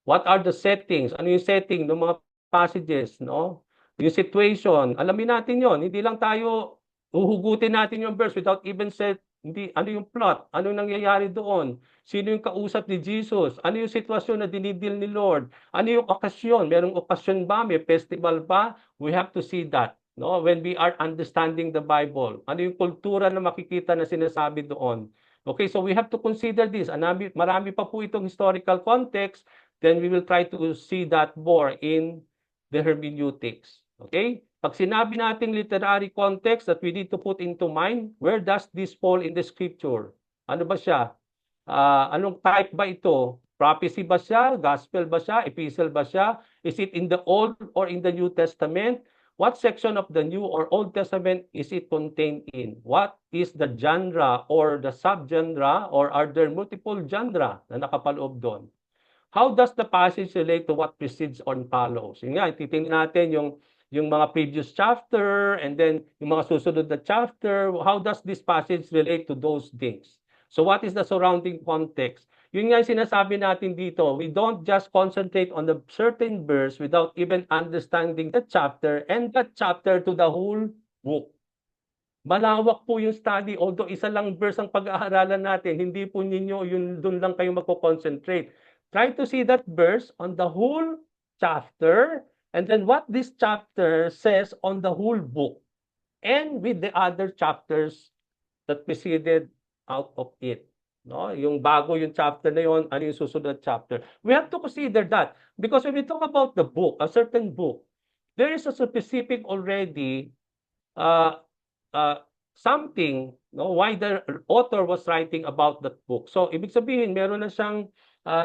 What are the settings? Ano yung setting ng mga passages, no? Yung situation, alamin natin yon. Hindi lang tayo uhugutin natin yung verse without even ano yung plot, ano nangyayari doon, sino yung kausap ni Jesus, ano yung sitwasyon na dinidil ni Lord, ano yung okasyon, merong okasyon ba, may festival ba? We have to see that, no? When we are understanding the Bible, ano yung kultura na makikita na sinasabi doon. Okay, so we have to consider this. Marami pa po itong historical context, then we will try to see that more in the hermeneutics. Okay? Pag sinabi nating literary context that we need to put into mind, where does this fall in the scripture? Ano ba siya? Anong type ba ito? Prophecy ba siya? Gospel ba siya? Epistle ba siya? Is it in the Old or in the New Testament? What section of the New or Old Testament is it contained in? What is the genre or the subgenre, or are there multiple genre na nakapaloob doon? How does the passage relate to what precedes or follows? Yun nga, titingnan natin yung mga previous chapter and then yung mga susunod na chapter. How does this passage relate to those things? So what is the surrounding context? Yun nga yung sinasabi natin dito. We don't just concentrate on the certain verse without even understanding the chapter and that chapter to the whole book. Malawak po yung study. Although isa lang verse ang pag-aaralan natin, hindi po ninyo doon lang kayo magko-concentrate. Try to see that verse on the whole chapter and then what this chapter says on the whole book and with the other chapters that preceded out of it. No? Yung bago yung chapter na yon, ano yung susunod chapter. We have to consider that because when we talk about the book, a certain book, there is a specific already something, no, why the author was writing about that book. So, ibig sabihin, meron na siyang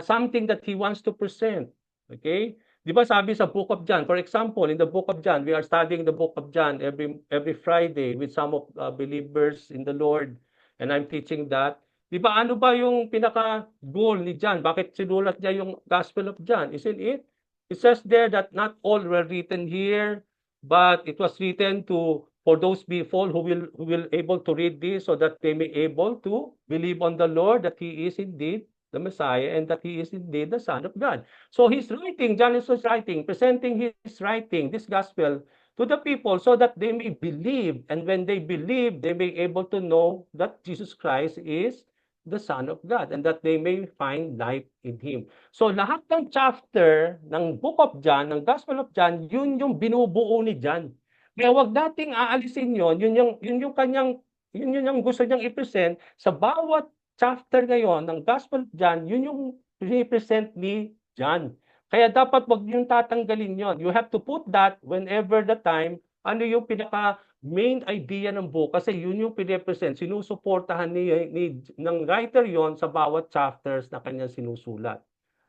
something that he wants to present. Okay? Di ba sabi sa Book of John, for example, in the Book of John, we are studying the Book of John every Friday with some of believers in the Lord, and I'm teaching that. Di ba ano ba yung pinaka-goal ni John? Bakit sinulat niya yung Gospel of John? Isn't it? It says there that not all were written here, but it was written for those people who will able to read this so that they may able to believe on the Lord that He is indeed the Messiah and that He is indeed the Son of God. So he's writing, John is writing, presenting his writing, this gospel to the people so that they may believe. And when they believe, they may able to know that Jesus Christ is the Son of God, and that they may find life in Him. So lahat ng chapter ng Book of John, ng Gospel of John, yun yung binubuo ni John. Kaya wag nating aalisin yun yung gusto niyang i-present sa bawat chapter ngayon ng Gospel of John, yun yung represent ni John. Kaya dapat wag yung tatanggalin yon. You have to put that whenever the time, ano yung pinaka main idea ng book, kasi yun yung pinipresent, sinusuportahan ng writer yon sa bawat chapters na kanyang sinusulat.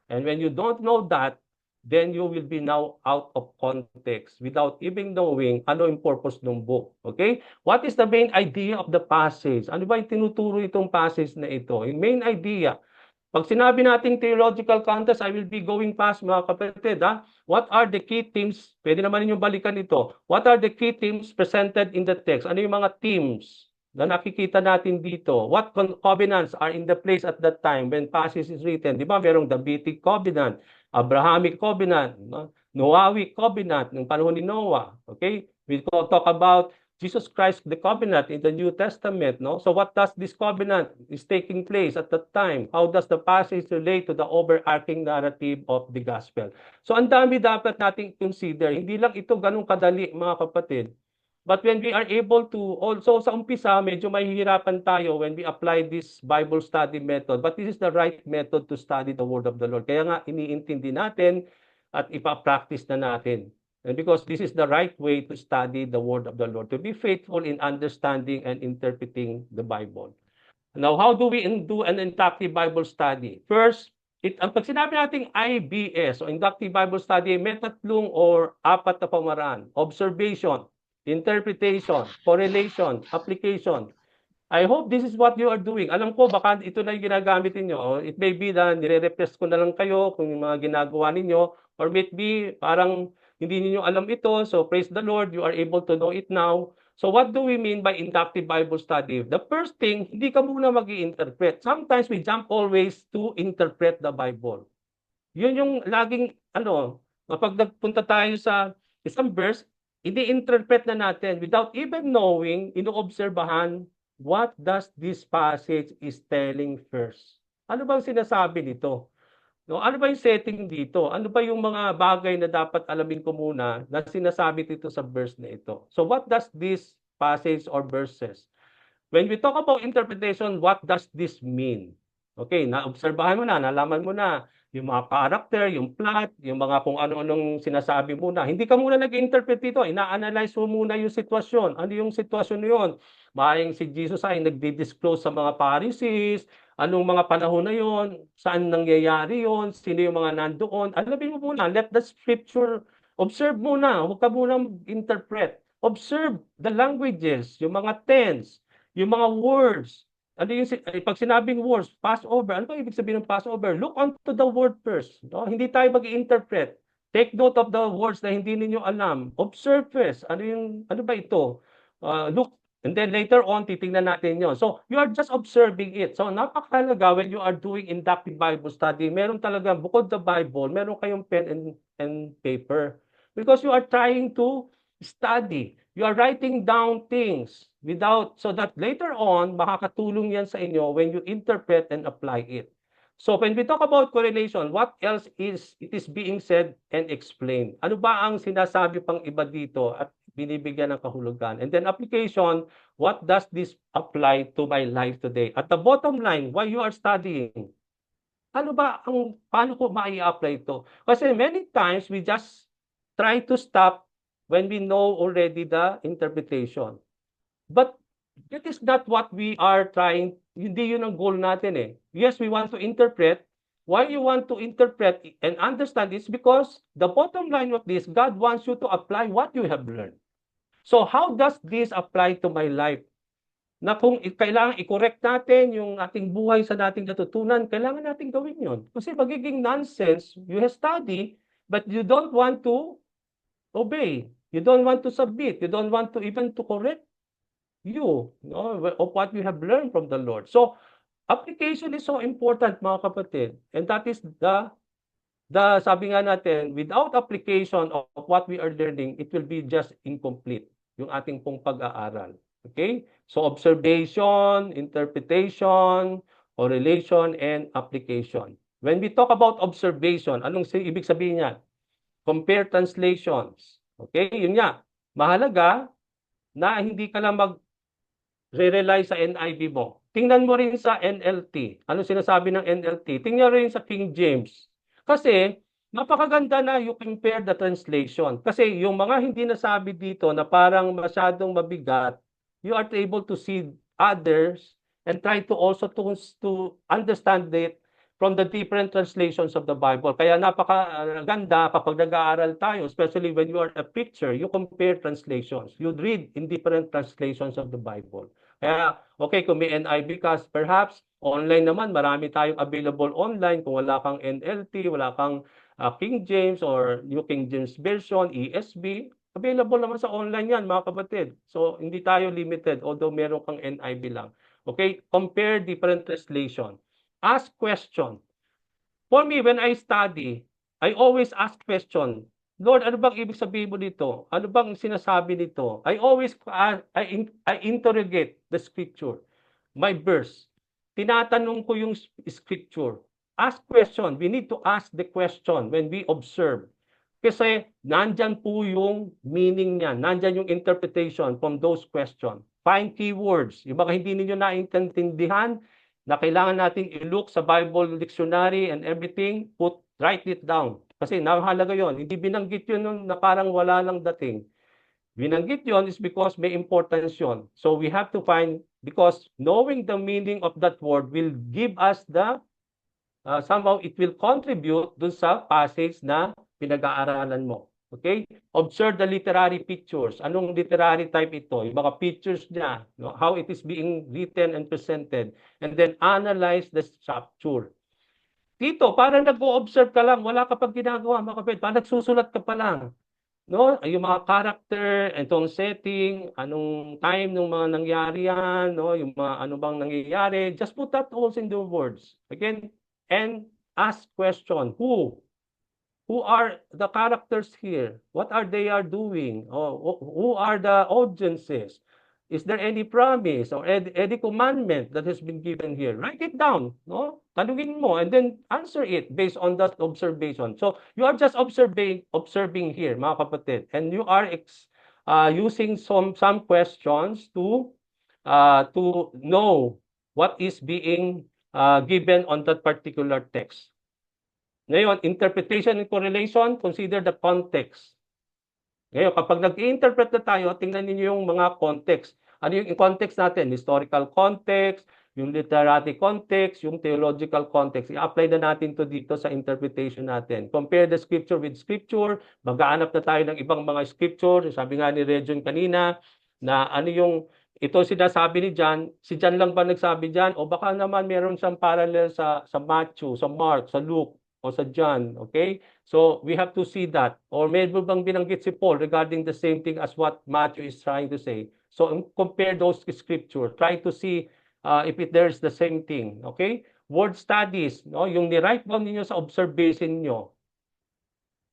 And when you don't know that, then you will be now out of context without even knowing ano yung purpose ng book. Okay? What is the main idea of the passage? Ano ba yung tinuturo itong passage na ito? Yung main idea. Pag sinabi nating theological context, I will be going past, mga kapatid. What are the key themes? Pwede naman ninyong balikan ito. What are the key themes presented in the text? Ano yung mga themes na nakikita natin dito? What covenants are in the place at that time when passage is written? Di ba, merong Davidic covenant, Abrahamic covenant, Noahic covenant ng panahon ni Noah. Okay? We talk about Jesus Christ, the covenant in the New Testament, no? So what does this covenant is taking place at that time? How does the passage relate to the overarching narrative of the gospel? So ang dami dapat nating consider. Hindi lang ito ganun kadali, mga kapatid. But when we are able to, also sa umpisa, medyo mahihirapan tayo when we apply this Bible study method. But this is the right method to study the Word of the Lord. Kaya nga, iniintindi natin at ipa-practice na natin. And because this is the right way to study the Word of the Lord, to be faithful in understanding and interpreting the Bible. Now, how do we do an inductive Bible study? First, pag sinabi natin IBS, o inductive Bible study, may tatlong or apat na pamaraan. Observation, interpretation, correlation, application. I hope this is what you are doing. Alam ko, baka ito na yung ginagamit ninyo. It may be na nire-repress ko na lang kayo kung yung mga ginagawa ninyo, or maybe parang hindi niyo alam ito, so praise the Lord, you are able to know it now. So what do we mean by inductive Bible study? The first thing, hindi ka muna mag-i-interpret. Sometimes we jump always to interpret the Bible. Yun yung laging, kapag nagpunta tayo sa isang verse, ini-interpret na natin without even knowing, inoobserbahan, what does this passage is telling first? Ano bang sinasabi nito? No, ano ba yung setting dito? Ano ba yung mga bagay na dapat alamin ko muna na sinasabi dito sa verse na ito? So what does this passage or verses? When we talk about interpretation, what does this mean? Okay, naobserbahan mo na, nalaman mo na yung mga character, yung plot, yung mga kung ano-anong sinasabi muna. Hindi ka muna nag-interpret dito, ina-analyze mo muna yung sitwasyon. Ano yung sitwasyon na yun? Maayang si Jesus ay nagdi-disclose sa mga Pharisees, anong mga panahon na yon, saan nangyayari yon, sino yung mga nandoon. Alamin mo muna, let the scripture, observe muna, huwag ka muna interpret. Observe the languages, yung mga tense, yung mga words. Ano yung, pag sinabing words, Passover, ano ba ibig sabihin ng Passover? Look onto the word first. No? Hindi tayo mag-interpret. Take note of the words na hindi ninyo alam. Observe first. Ano ba ito? Look. And then later on, titingnan natin yon. So, you are just observing it. So, napakahalaga when you are doing inductive Bible study, meron talaga, bukod the Bible, meron kayong pen and paper. Because you are trying to study. You are writing down things so that later on, makakatulong yan sa inyo when you interpret and apply it. So, when we talk about correlation, what else is being said and explained? Ano ba ang sinasabi pang iba dito at binibigyan ng kahulugan? And then application, what does this apply to my life today? At the bottom line, why you are studying? Paano ko mai-apply ito? Kasi many times we just try to stop when we know already the interpretation. But that is not what we are trying, hindi yun ang goal natin eh. Yes, we want to interpret. Why you want to interpret and understand is because the bottom line of this, God wants you to apply what you have learned. So how does this apply to my life? Na kung kailangan i-correct natin yung ating buhay sa nating natutunan, kailangan natin gawin yon. Kasi magiging nonsense, you have studied, but you don't want to obey. You don't want to submit. You don't want to even to correct of what you have learned from the Lord. So, application is so important, mga kapatid. And that is sabi nga natin, without application of what we are learning, it will be just incomplete, yung ating pong pag-aaral. Okay? So, observation, interpretation, correlation, and application. When we talk about observation, anong ibig sabihin niyan? Compare translations. Okay, yun nga. Mahalaga na hindi ka lang mag-rely sa NIV mo. Tingnan mo rin sa NLT. Ano sinasabi ng NLT? Tingnan rin sa King James. Kasi, napakaganda na you compare the translation. Kasi yung mga hindi nasabi dito na parang masyadong mabigat, you are able to see others and try to also to understand it from the different translations of the Bible. Kaya napakaganda kapag nag-aaral tayo, especially when you are a preacher, you compare translations. You read in different translations of the Bible. Kaya, okay, kung may NIV ka, perhaps, online naman, marami tayong available online. Kung wala kang NLT, wala kang King James or New King James Version, ESV, available naman sa online yan, mga kapatid. So, hindi tayo limited, although meron kang NIV lang. Okay, compare different translation. Ask question. For me, when I study, I always ask question. Lord, ano bang ibig sabihin mo dito? Ano bang sinasabi nito? I always I interrogate the scripture, my verse. Tinatanong ko yung scripture. Ask question. We need to ask the question when we observe. Kasi nandyan po yung meaning niya. Nandyan yung interpretation from those questions. Find keywords. Yung baka hindi ninyo naintindihan, na kailangan natin i-look sa Bible dictionary and everything, write it down. Kasi nakahalaga yon. Hindi binanggit yun na parang wala lang dating. Binanggit yon is because may importance yun. So we have to find, because knowing the meaning of that word will give us the, somehow it will contribute dun sa passage na pinag-aaralan mo. Okay? Observe the literary pictures. Anong literary type ito? Yung mga pictures niya, no? How it is being written and presented. And then analyze the structure. Dito, parang nag-o-observe ka lang, wala ka pang ginagawa, mga kapatid. Parang nagsusulat ka pa lang. No? Yung mga character, itong setting, anong time ng mga nangyari yan, no? Yung mga ano bang nangyayari. Just put that all in the words. Again, and ask question. Who are the characters here? What are they are doing? Who are the audiences? Is there any promise or any commandment that has been given here? Write it down, no? Tanungin mo and then answer it based on that observation. So you are just observing here, mga kapatid, and you are using some questions to know what is being given on that particular text. Ngayon, interpretation and correlation, consider the context. Ngayon, kapag nag-i-interpret na tayo, tingnan niyo yung mga context. Ano yung context natin? Historical context, yung literary context, yung theological context. I-apply na natin to dito sa interpretation natin. Compare the scripture with scripture. Maghahanap na tayo ng ibang mga scripture. Sabi nga ni Region kanina, na ano yung ito sinasabi ni John, si John lang ba nagsabi diyan o baka naman meron siyang parallel sa Matthew, sa Mark, sa Luke o sa John, okay? So we have to see that. Or mayroon bang binanggit si Paul regarding the same thing as what Matthew is trying to say. So compare those scriptures. Try to see if there's the same thing, okay? Word studies, no? Yung ni-write down niyo sa observation niyo.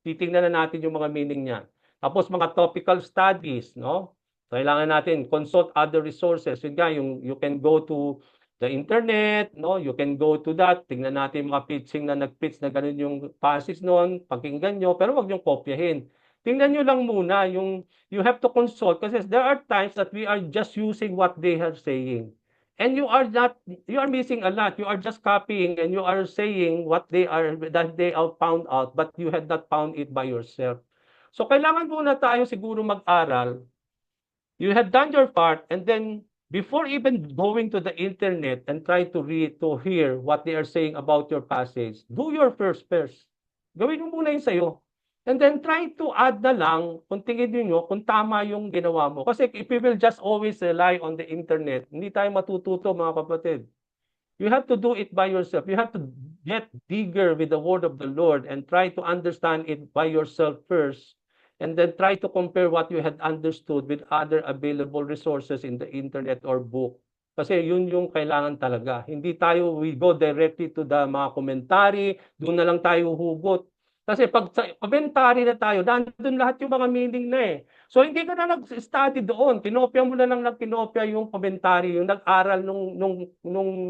Titingnan na natin yung mga meaning niya. Tapos mga topical studies, no? Kailangan natin consult other resources. Yun nga, you can go to the internet, no? You can go to that. Tingnan natin mga preaching na nag-preach na ganun yung passage noon, pakinggan nyo, pero wag nyo kopyahin. Tingnan nyo lang muna yung you have to consult kasi there are times that we are just using what they are saying. And you are missing a lot. You are just copying and you are saying what they are found out, but you had not found it by yourself. So kailangan muna tayo siguro mag-aral. You had done your part, and then before even going to the internet and try to hear what they are saying about your passage, do your first. Gawin mo muna yun sa'yo. And then try to add na lang kung tingin niyo kung tama yung ginawa mo. Kasi if you will just always rely on the internet, hindi tayo matututo, mga kapatid. You have to do it by yourself. You have to get bigger with the word of the Lord and try to understand it by yourself first. And then try to compare what you had understood with other available resources in the internet or book. Kasi yun yung kailangan talaga. Hindi tayo, we go directly to the mga commentary, doon na lang tayo hugot. Kasi pag sa commentary na tayo, nandun lahat yung mga meaning na eh. So hindi ka na nag-study doon. Kinopya mo na lang ng kinopya yung commentary, yung nag-aral nung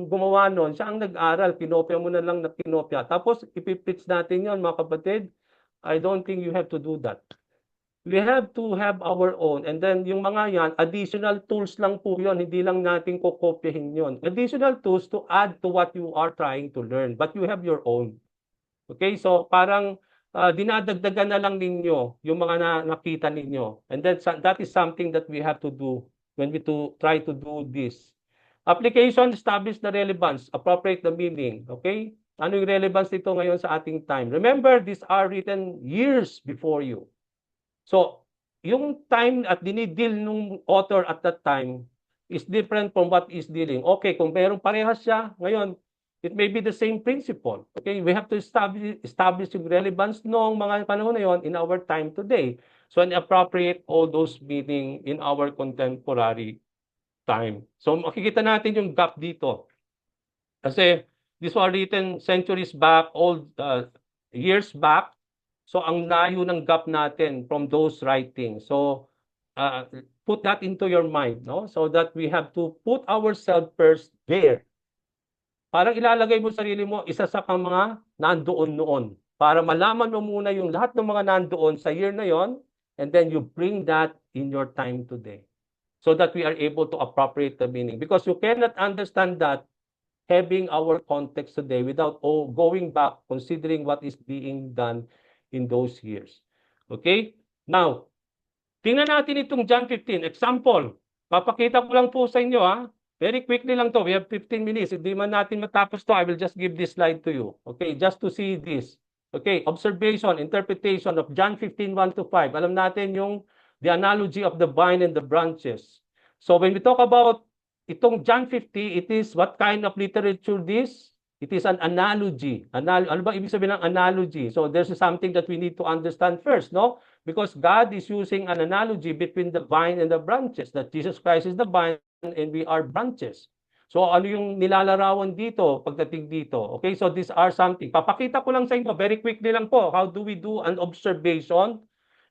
gumawa nun. Siya ang nag-aral, kinopya mo na lang ng kinopya. Tapos ipipreach natin yon mga kapatid. I don't think you have to do that. We have to have our own. And then yung mga yan, additional tools lang po yun. Hindi lang natin kokopyahin yon. Additional tools to add to what you are trying to learn. But you have your own. Okay, so parang dinadagdagan na lang ninyo yung mga nakita ninyo. And that is something that we have to do when we try to do this. Application, establish the relevance, appropriate the meaning. Okay? Ano yung relevance nito ngayon sa ating time? Remember, these are written years before you. So, yung time at dinidil nung author at that time is different from what is dealing. Okay, kung meron parehas siya, ngayon, it may be the same principle. Okay, we have to establish yung relevance noong mga panahon na yon in our time today. So, and appropriate all those meaning in our contemporary time. So, makikita natin yung gap dito. Kasi, this was written centuries back, old years back. So, ang layo ng gap natin from those writings. So, put that into your mind, no? So that we have to put ourselves first there. Parang ilalagay mo sarili mo, isa sa kang mga nandoon noon. Para malaman mo muna yung lahat ng mga nandoon sa year na yon, and then you bring that in your time today. So that we are able to appropriate the meaning. Because you cannot understand that having our context today without going back, considering what is being done in those years. Okay? Now, tingnan natin itong John 15. Example. Papakita ko lang po sa inyo, ha? Very quickly lang to. We have 15 minutes. Hindi man natin matapos to, I will just give this slide to you. Okay? Just to see this. Okay? Observation, interpretation of John 15, 1-5. Alam natin yung the analogy of the vine and the branches. So when we talk about itong John 50, it is what kind of literature this? It is an analogy. Ano ba ibig sabihin ng analogy? So there's something that we need to understand first, no? Because God is using an analogy between the vine and the branches, that Jesus Christ is the vine and we are branches. So ano yung nilalarawan dito pagdating dito? Okay, so these are something. Papakita ko lang sa inyo, very quickly lang po, how do we do an observation?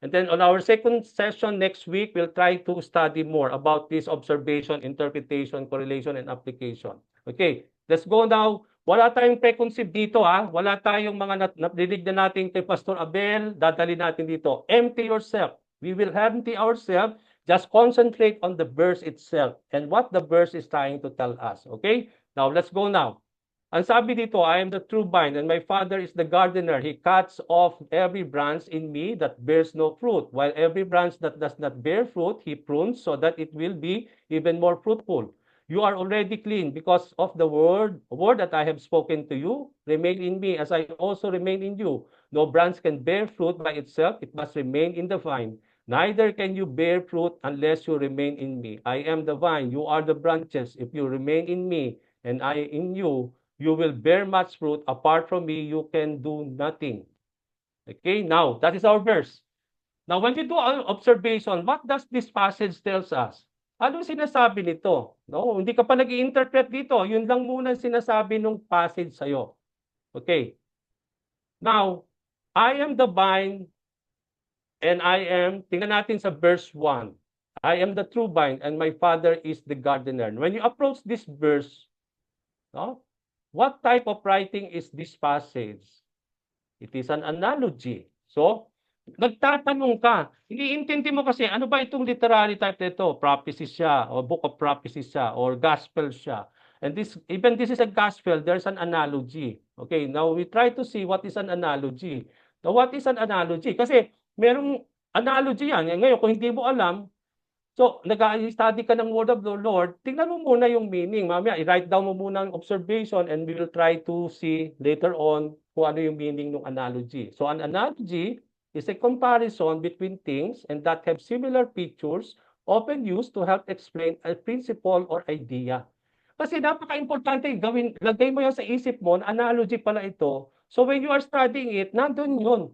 And then on our second session next week, we'll try to study more about this observation, interpretation, correlation, and application. Okay, let's go now. Wala tayong preconceived dito, ha? Wala tayong mga narinig na natin kay Pastor Abel, dadali natin dito. Empty yourself. We will empty ourselves. Just concentrate on the verse itself and what the verse is trying to tell us. Okay? Now, let's go now. Ang sabi dito, I am the true vine and my Father is the gardener. He cuts off every branch in me that bears no fruit, while every branch that does not bear fruit, he prunes so that it will be even more fruitful. You are already clean because of the word that I have spoken to you. Remain in me as I also remain in you. No branch can bear fruit by itself. It must remain in the vine. Neither can you bear fruit unless you remain in me. I am the vine. You are the branches. If you remain in me and I in you, you will bear much fruit. Apart from me, you can do nothing. Okay, now, that is our verse. Now, when we do our observation, what does this passage tells us? Anong sinasabi nito? No, hindi ka pa nag-i-interpret dito. Yun lang muna sinasabi ng passage sa'yo. Okay. Now, I am the vine and I am, tingnan natin sa verse 1. I am the true vine and my Father is the gardener. When you approach this verse, no, what type of writing is this passage? It is an analogy. So, nagtatanong ka, iniintindi mo kasi ano ba itong literary type nito? Prophecy siya, or book of prophecy siya, or gospel siya. And this is a gospel, there's an analogy. Okay, now we try to see what is an analogy. Now, what is an analogy? Kasi merong analogy yan. Ngayon, kung hindi mo alam, so nag-study ka ng word of the Lord, tingnan mo muna yung meaning. Mamaya, i-write down mo muna ang observation and we will try to see later on kung ano yung meaning ng analogy. So, an analogy is a comparison between things and that have similar features often used to help explain a principle or idea. Kasi napaka-importante gawin, lagay mo yan sa isip mo, analogy pala ito. So when you are studying it, nandun yun.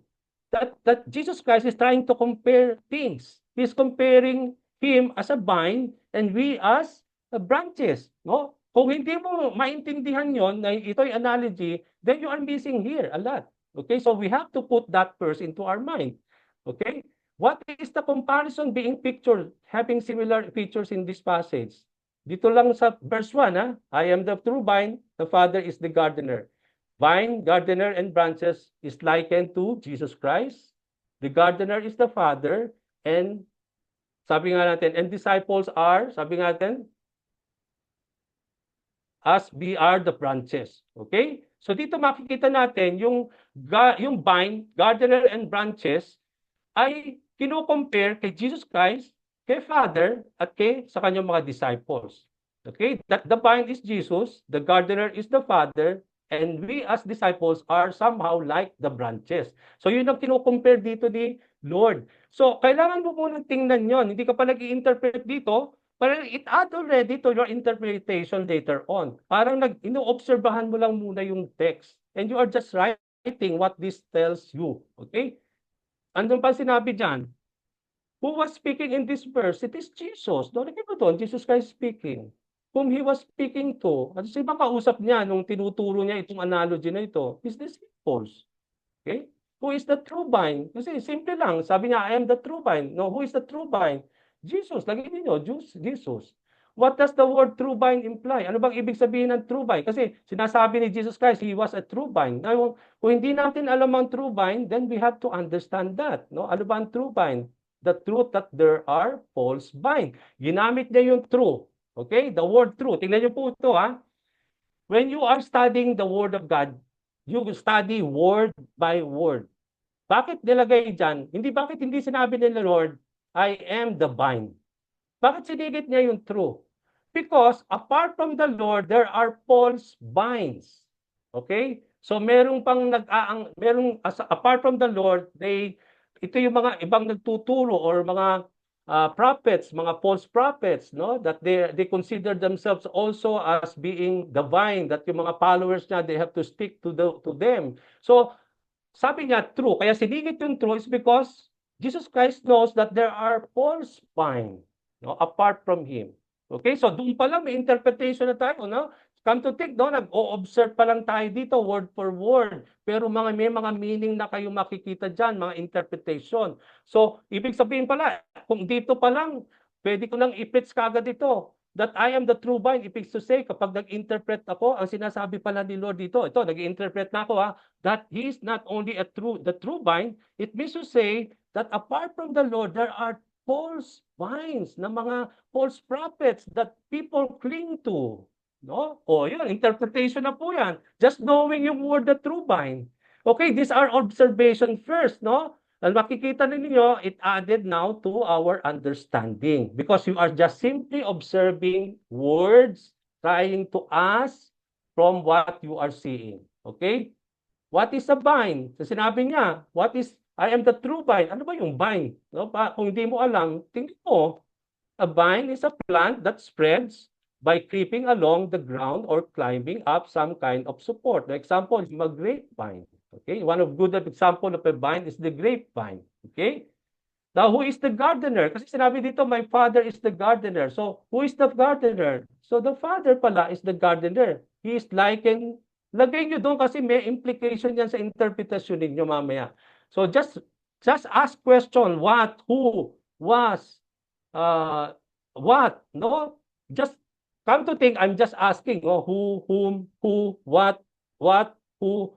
That Jesus Christ is trying to compare things. He's comparing Him as a vine and we as branches. No? Kung hindi mo maintindihan yon na ito'y analogy, then you are missing here a lot. Okay, so we have to put that first into our mind. Okay, What is the comparison being pictured, having similar features in this passage? Dito lang sa verse 1, I am the true vine, the Father is the gardener. Vine, gardener, and branches is likened to Jesus Christ. The gardener is the Father, and sabi nga natin, and disciples are, sabi nga natin, as we are the branches. Okay? So dito makikita natin yung vine, gardener, and branches ay kino-compare kay Jesus Christ, kay Father, at sa kanyang mga disciples. Okay? That the vine is Jesus, the gardener is the Father, and we as disciples are somehow like the branches. So yun ang kino-compare dito ni Lord. So kailangan mo munang tingnan yon. Hindi ka pa nag-i-interpret dito, pero it add already to your interpretation later on. Parang ino-obserbahan mo lang muna yung text, and you are just writing what this tells you. Okay? Andun pa sinabi dyan, who was speaking in this verse? It is Jesus. Doon mo doon, Jesus Christ speaking. Whom he was speaking to. At sino kausap niya nung tinuturo niya itong analogy na ito? His disciples. Okay? Who is the true vine? Kasi simple lang. Sabi niya, I am the true vine. No, who is the true vine? Jesus. Lagi niyo, Jesus. What does the word true vine imply? Ano bang ibig sabihin ng true vine? Kasi sinasabi ni Jesus Christ, he was a true vine. Now, kung hindi natin alam ang true vine, then we have to understand that. No? Ano ba ang true vine? The truth that there are false vine. Ginamit niya yung true. Okay? The word true. Tingnan niyo po ito, When you are studying the Word of God, you study word by word. Bakit nilagay dyan? Bakit hindi sinabi ni Lord, I am the vine? Bakit sinigit niya yung true? Because apart from the Lord, there are false vines. Okay? So merong apart from the Lord, ito yung mga ibang nagtuturo or mga prophets, mga false prophets, no? That they consider themselves also as being the vine, that yung mga followers niya, they have to stick to them. So sabi niya true. Kaya sinigit yung true is because Jesus Christ knows that there are false vine, no, apart from him. Okay, so doon pa lang may interpretation na tayo, no? Come to think, no, nag-o-observe pa lang tayo dito word for word. Pero may mga meaning na kayo makikita diyan, mga interpretation. So, ibig sabihin pala, kung dito pa lang, pwede ko lang i-preach kagad ito. That I am the true vine, ibig to say, kapag nag-interpret ako, ang sinasabi pala ni Lord dito, ito, nag-interpret na ako, that He is not only the true vine, it means to say that apart from the Lord, there are false vines na mga false prophets that people cling to. No? O yun, interpretation na po yan. Just knowing yung word, the true vine. Okay, these are observation first, no? And makikita ninyo, it added now to our understanding. Because you are just simply observing words, trying to ask from what you are seeing. Okay? What is a vine? So sinabi niya, I am the true vine. Ano ba yung vine? No? Kung hindi mo alam, tingnan mo. A vine is a plant that spreads by creeping along the ground or climbing up some kind of support. The example is a grapevine. Okay, one of good example of a vine is the grapevine. Okay, now who is the gardener? Kasi sinabi dito, my father is the gardener. So who is the gardener? So the father pala is the gardener. He is likened. Lagay nyo doon kasi may implication yan sa interpretation ninyo mamaya. So just ask question, what, who, was, what, no? Just come to think, I'm just asking, who, whom, who, what, who.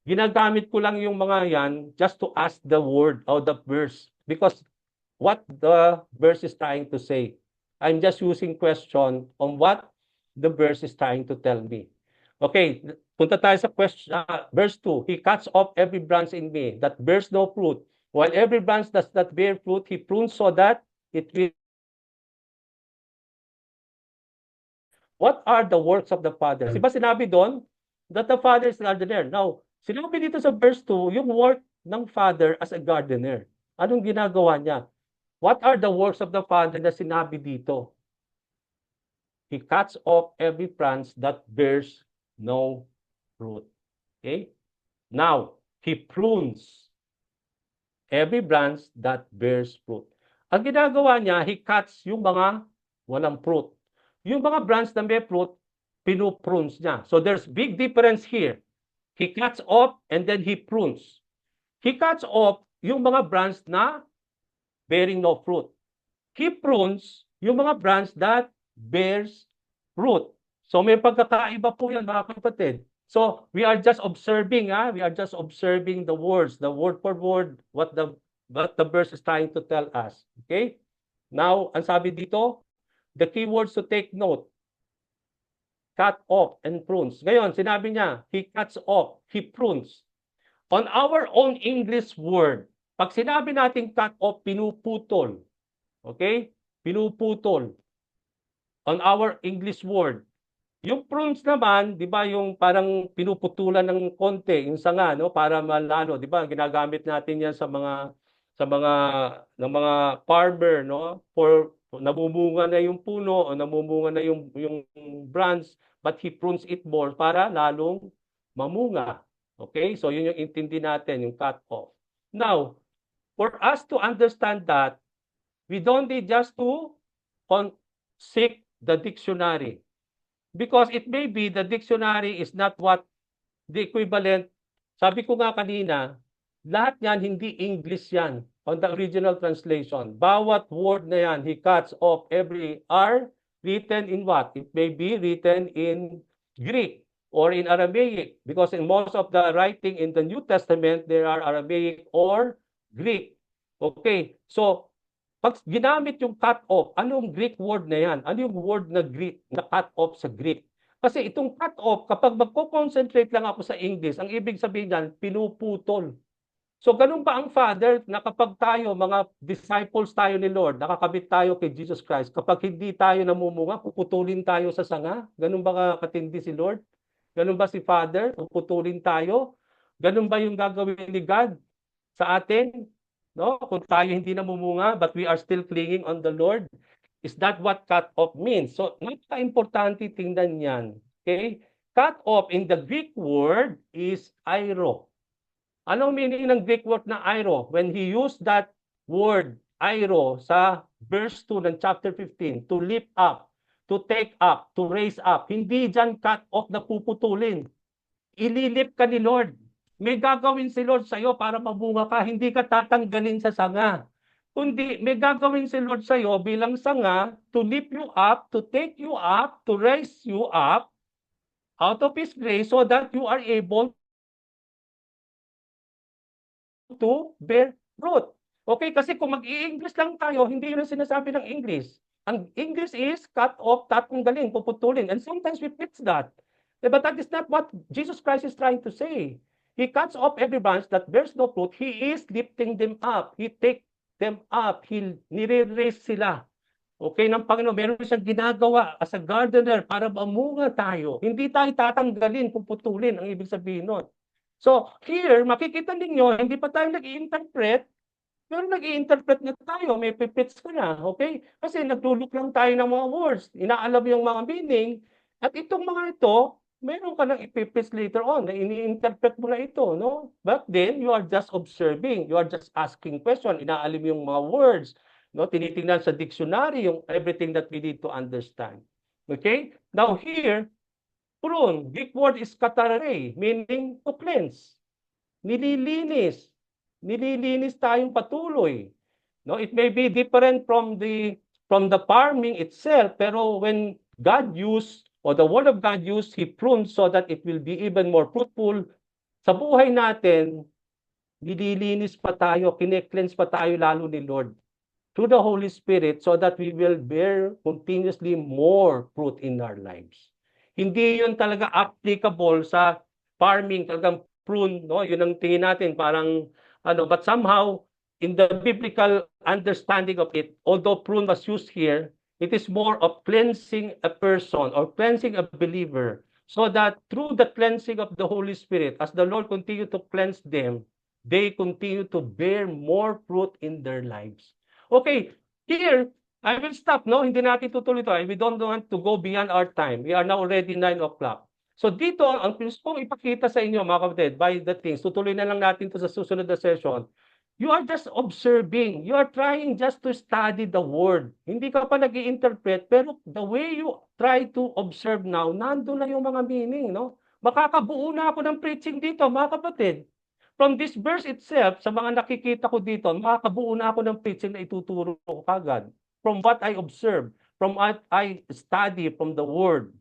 Ginagamit ko lang yung mga yan just to ask the word or the verse because what the verse is trying to say. I'm just using question on what the verse is trying to tell me. Okay, punta tayo sa question, verse 2. He cuts off every branch in me that bears no fruit, while every branch does not bear fruit, he prunes so that it will. What are the works of the Father? Diba sinabi doon that the Father is gardener? Now, sinabi dito sa verse 2, yung work ng Father as a gardener. Anong ginagawa niya? What are the works of the Father na sinabi dito? He cuts off every branch that bears no fruit. Okay? Now, He prunes every branch that bears fruit. Ang ginagawa niya, He cuts yung mga walang fruit. Yung mga branch na may fruit, pinuprunes niya. So there's big difference here. He cuts off and then He prunes. He cuts off yung mga branch na bearing no fruit. He prunes yung mga branch that bears fruit. So may pagkakaiba po yan, mga kapatid. So we are just observing, we are just observing the words, the word for word, what the verse is trying to tell us. Okay? Now, ang sabi dito, the key words to take note, cut off and prunes. Ngayon, sinabi niya, he cuts off, he prunes. On our own English word, pag sinabi natin cut off, pinuputol. Okay? Pinuputol. On our English word. Yung prunes naman, 'di ba, yung parang pinuputulan ng konti, yung sanga, no, para malalo, 'di ba? Ginagamit natin 'yan sa mga ng mga farmer, no? For namumunga na yung puno o namumunga na yung branch, but he prunes it more para lalong mamunga. Okay? So yun yung intindi natin, yung cut off. Now, for us to understand that, we don't need just to seek the dictionary. Because it may be the dictionary is not what the equivalent. Sabi ko nga kanina, lahat yan hindi English yan on the original translation. Bawat word na yan, he cuts off every R written in what? It may be written in Greek or in Aramaic. Because in most of the writing in the New Testament, there are Aramaic or Greek. Okay, so pag ginamit yung cut off, anong Greek word na yan? Ano yung word na Greek, na cut off sa Greek? Kasi itong cut off, kapag magko-concentrate lang ako sa English, ang ibig sabihin niyan, pinuputol. So ganun ba ang Father na kapag tayo, mga disciples tayo ni Lord, nakakabit tayo kay Jesus Christ, kapag hindi tayo namumunga, puputulin tayo sa sanga? Ganun ba katindi si Lord? Ganun ba si Father? Puputulin tayo? Ganun ba yung gagawin ni God sa atin? No, kung tayo hindi namumunga but we are still clinging on the Lord, is that what cut off means? So, napaka-importante tingnan yan. Okay? Cut off in the Greek word is airo. Anong meaning ng Greek word na airo? When he used that word airo sa verse 2 ng chapter 15, to lift up, to take up, to raise up, hindi dyan cut off na puputulin. Ililip ka ni Lord. May gagawin si Lord sa iyo para mabunga ka, hindi ka tatanggalin sa sanga. Kundi may gagawin si Lord sa iyo bilang sanga to lift you up, to take you up, to raise you up out of His grace so that you are able to bear fruit. Okay, kasi kung mag-i-English lang tayo, hindi yun ang sinasabi ng English. Ang English is cut off, tatanggalin, puputulin. And sometimes we fix that. But that is not what Jesus Christ is trying to say. He cuts off every branch that bears no fruit. He is lifting them up. He takes them up. He nire-raise sila. Okay, ng Panginoon, meron siyang ginagawa as a gardener para mamunga tayo. Hindi tayo tatanggalin, puputulin, ang ibig sabihin nun. So, here, makikita ninyo, hindi pa tayo nag-i-interpret, pero nag-i-interpret na tayo, may pipits ka na, okay? Kasi nagluluk lang tayo ng mga words, inaalam yung mga meaning, at itong mga ito, meron ka ng ipipits later on na ini-interpret mo na ito, no? But then, you are just observing, you are just asking question, inaalim yung mga words, no? Tinitingnan sa dictionary yung everything that we need to understand. Okay? Now here, prune, Greek word is katarare, meaning to cleanse. Nililinis. Nililinis tayong patuloy. No, it may be different from the farming itself, pero when God used or the word of God used, He prunes so that it will be even more fruitful. Sa buhay natin, nililinis pa tayo, kine-cleanse pa tayo lalo ni Lord through the Holy Spirit so that we will bear continuously more fruit in our lives. Hindi yun talaga applicable sa farming, talagang prune, no? Yun ang tingin natin, parang but somehow in the biblical understanding of it, although prune was used here, it is more of cleansing a person or cleansing a believer so that through the cleansing of the Holy Spirit, as the Lord continue to cleanse them, they continue to bear more fruit in their lives. Okay, here, I will stop, no? Hindi natin tutuloy ito. We don't want to go beyond our time. We are now already 9 o'clock. So dito, ang gusto kong ipakita sa inyo, mga kapatid, by the things, tutuloy na lang natin ito sa susunod na session. You are just observing. You are trying just to study the word. Hindi ka pa nag-i-interpret, pero the way you try to observe now, nandun na yung mga meaning, no? Makakabuo na ako ng preaching dito, mga kapatid. from this verse itself, sa mga nakikita ko dito, makakabuo na ako ng preaching na ituturo ko kagad. From what I observe, from what I study from the Word.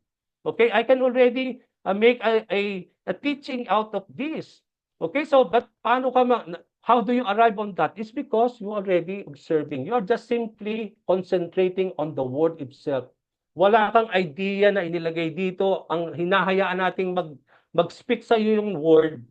Okay, I can already make a teaching out of this. Okay, so but how do you arrive on that? It's because you already observing. You are just simply concentrating on the Word itself. Wala kang idea na inilagay dito. Ang hinahayaan nating mag-speak sa iyo yung Word.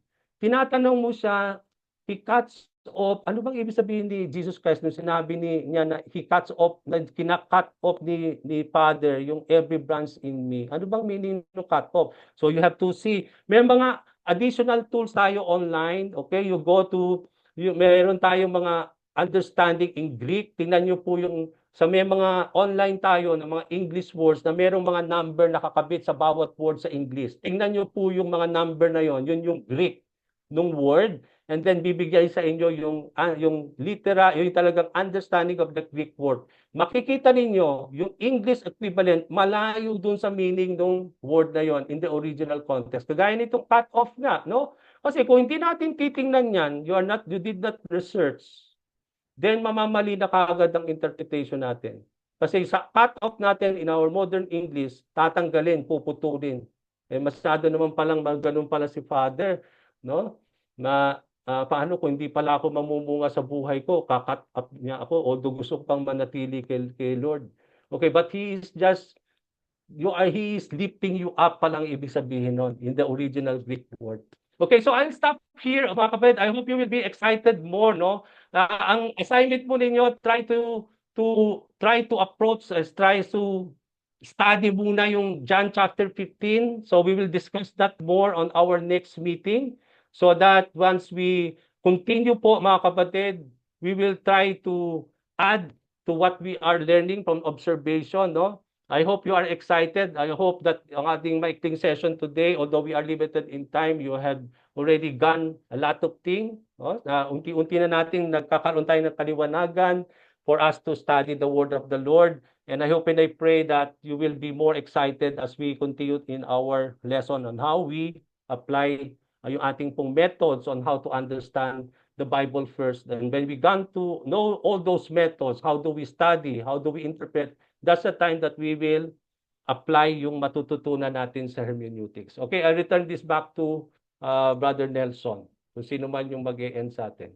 Tinatanong mo siya, he cuts off, ano bang ibig sabihin ni Jesus Christ nung sinabi niya na he cuts off, na kinakat off ni Father yung every branch in me? Ano bang meaning ng cut off? So you have to see. May mga additional tools tayo online. Okay, you go to, meron tayong mga understanding in Greek. Tingnan nyo po yung sa may mga online tayo ng mga English words na merong mga number nakakabit sa bawat word sa English. Tingnan nyo po yung mga number na yon, yun yung Greek nung word, and then bibigyan sa inyo yung litera, yung talagang understanding of the Greek word. Makikita ninyo yung English equivalent malayo dun sa meaning ng word na yon in the original context. Kagaya nitong cut off nga, no? Kasi kung hindi natin titingnan yan, you did not research, then mamamali na kaagad ang interpretation natin. Kasi sa cut-off natin in our modern English, tatanggalin, puputulin. Eh, masyado naman palang ganun pala si Father, no? Na paano kung hindi pala ako mamumunga sa buhay ko, kakat up niya ako, although gusto ko pang manatili kay Lord. Okay, but he is just, he is lifting you up palang ibig sabihin nun in the original Greek word. Okay, so I'll stop here, mga kapatid. I hope you will be excited more, no? Ang assignment mo ninyo, try to approach, try to study muna yung John chapter 15. So we will discuss that more on our next meeting. So that once we continue po, mga kapatid, we will try to add to what we are learning from observation, no? I hope you are excited. I hope that ang ating maikling session today, although we are limited in time, you have already gone a lot of things. No? Unti-unti na natin nagkakaroon tayo ng kaliwanagan for us to study the word of the Lord. And I hope and I pray that you will be more excited as we continue in our lesson on how we apply yung ating pong methods on how to understand the Bible first. And when we gone to know all those methods, how do we study, how do we interpret, that's the time that we will apply yung matututunan natin sa hermeneutics. Okay, I return this back to Brother Nelson, kung sino man yung mag-e-end sa atin.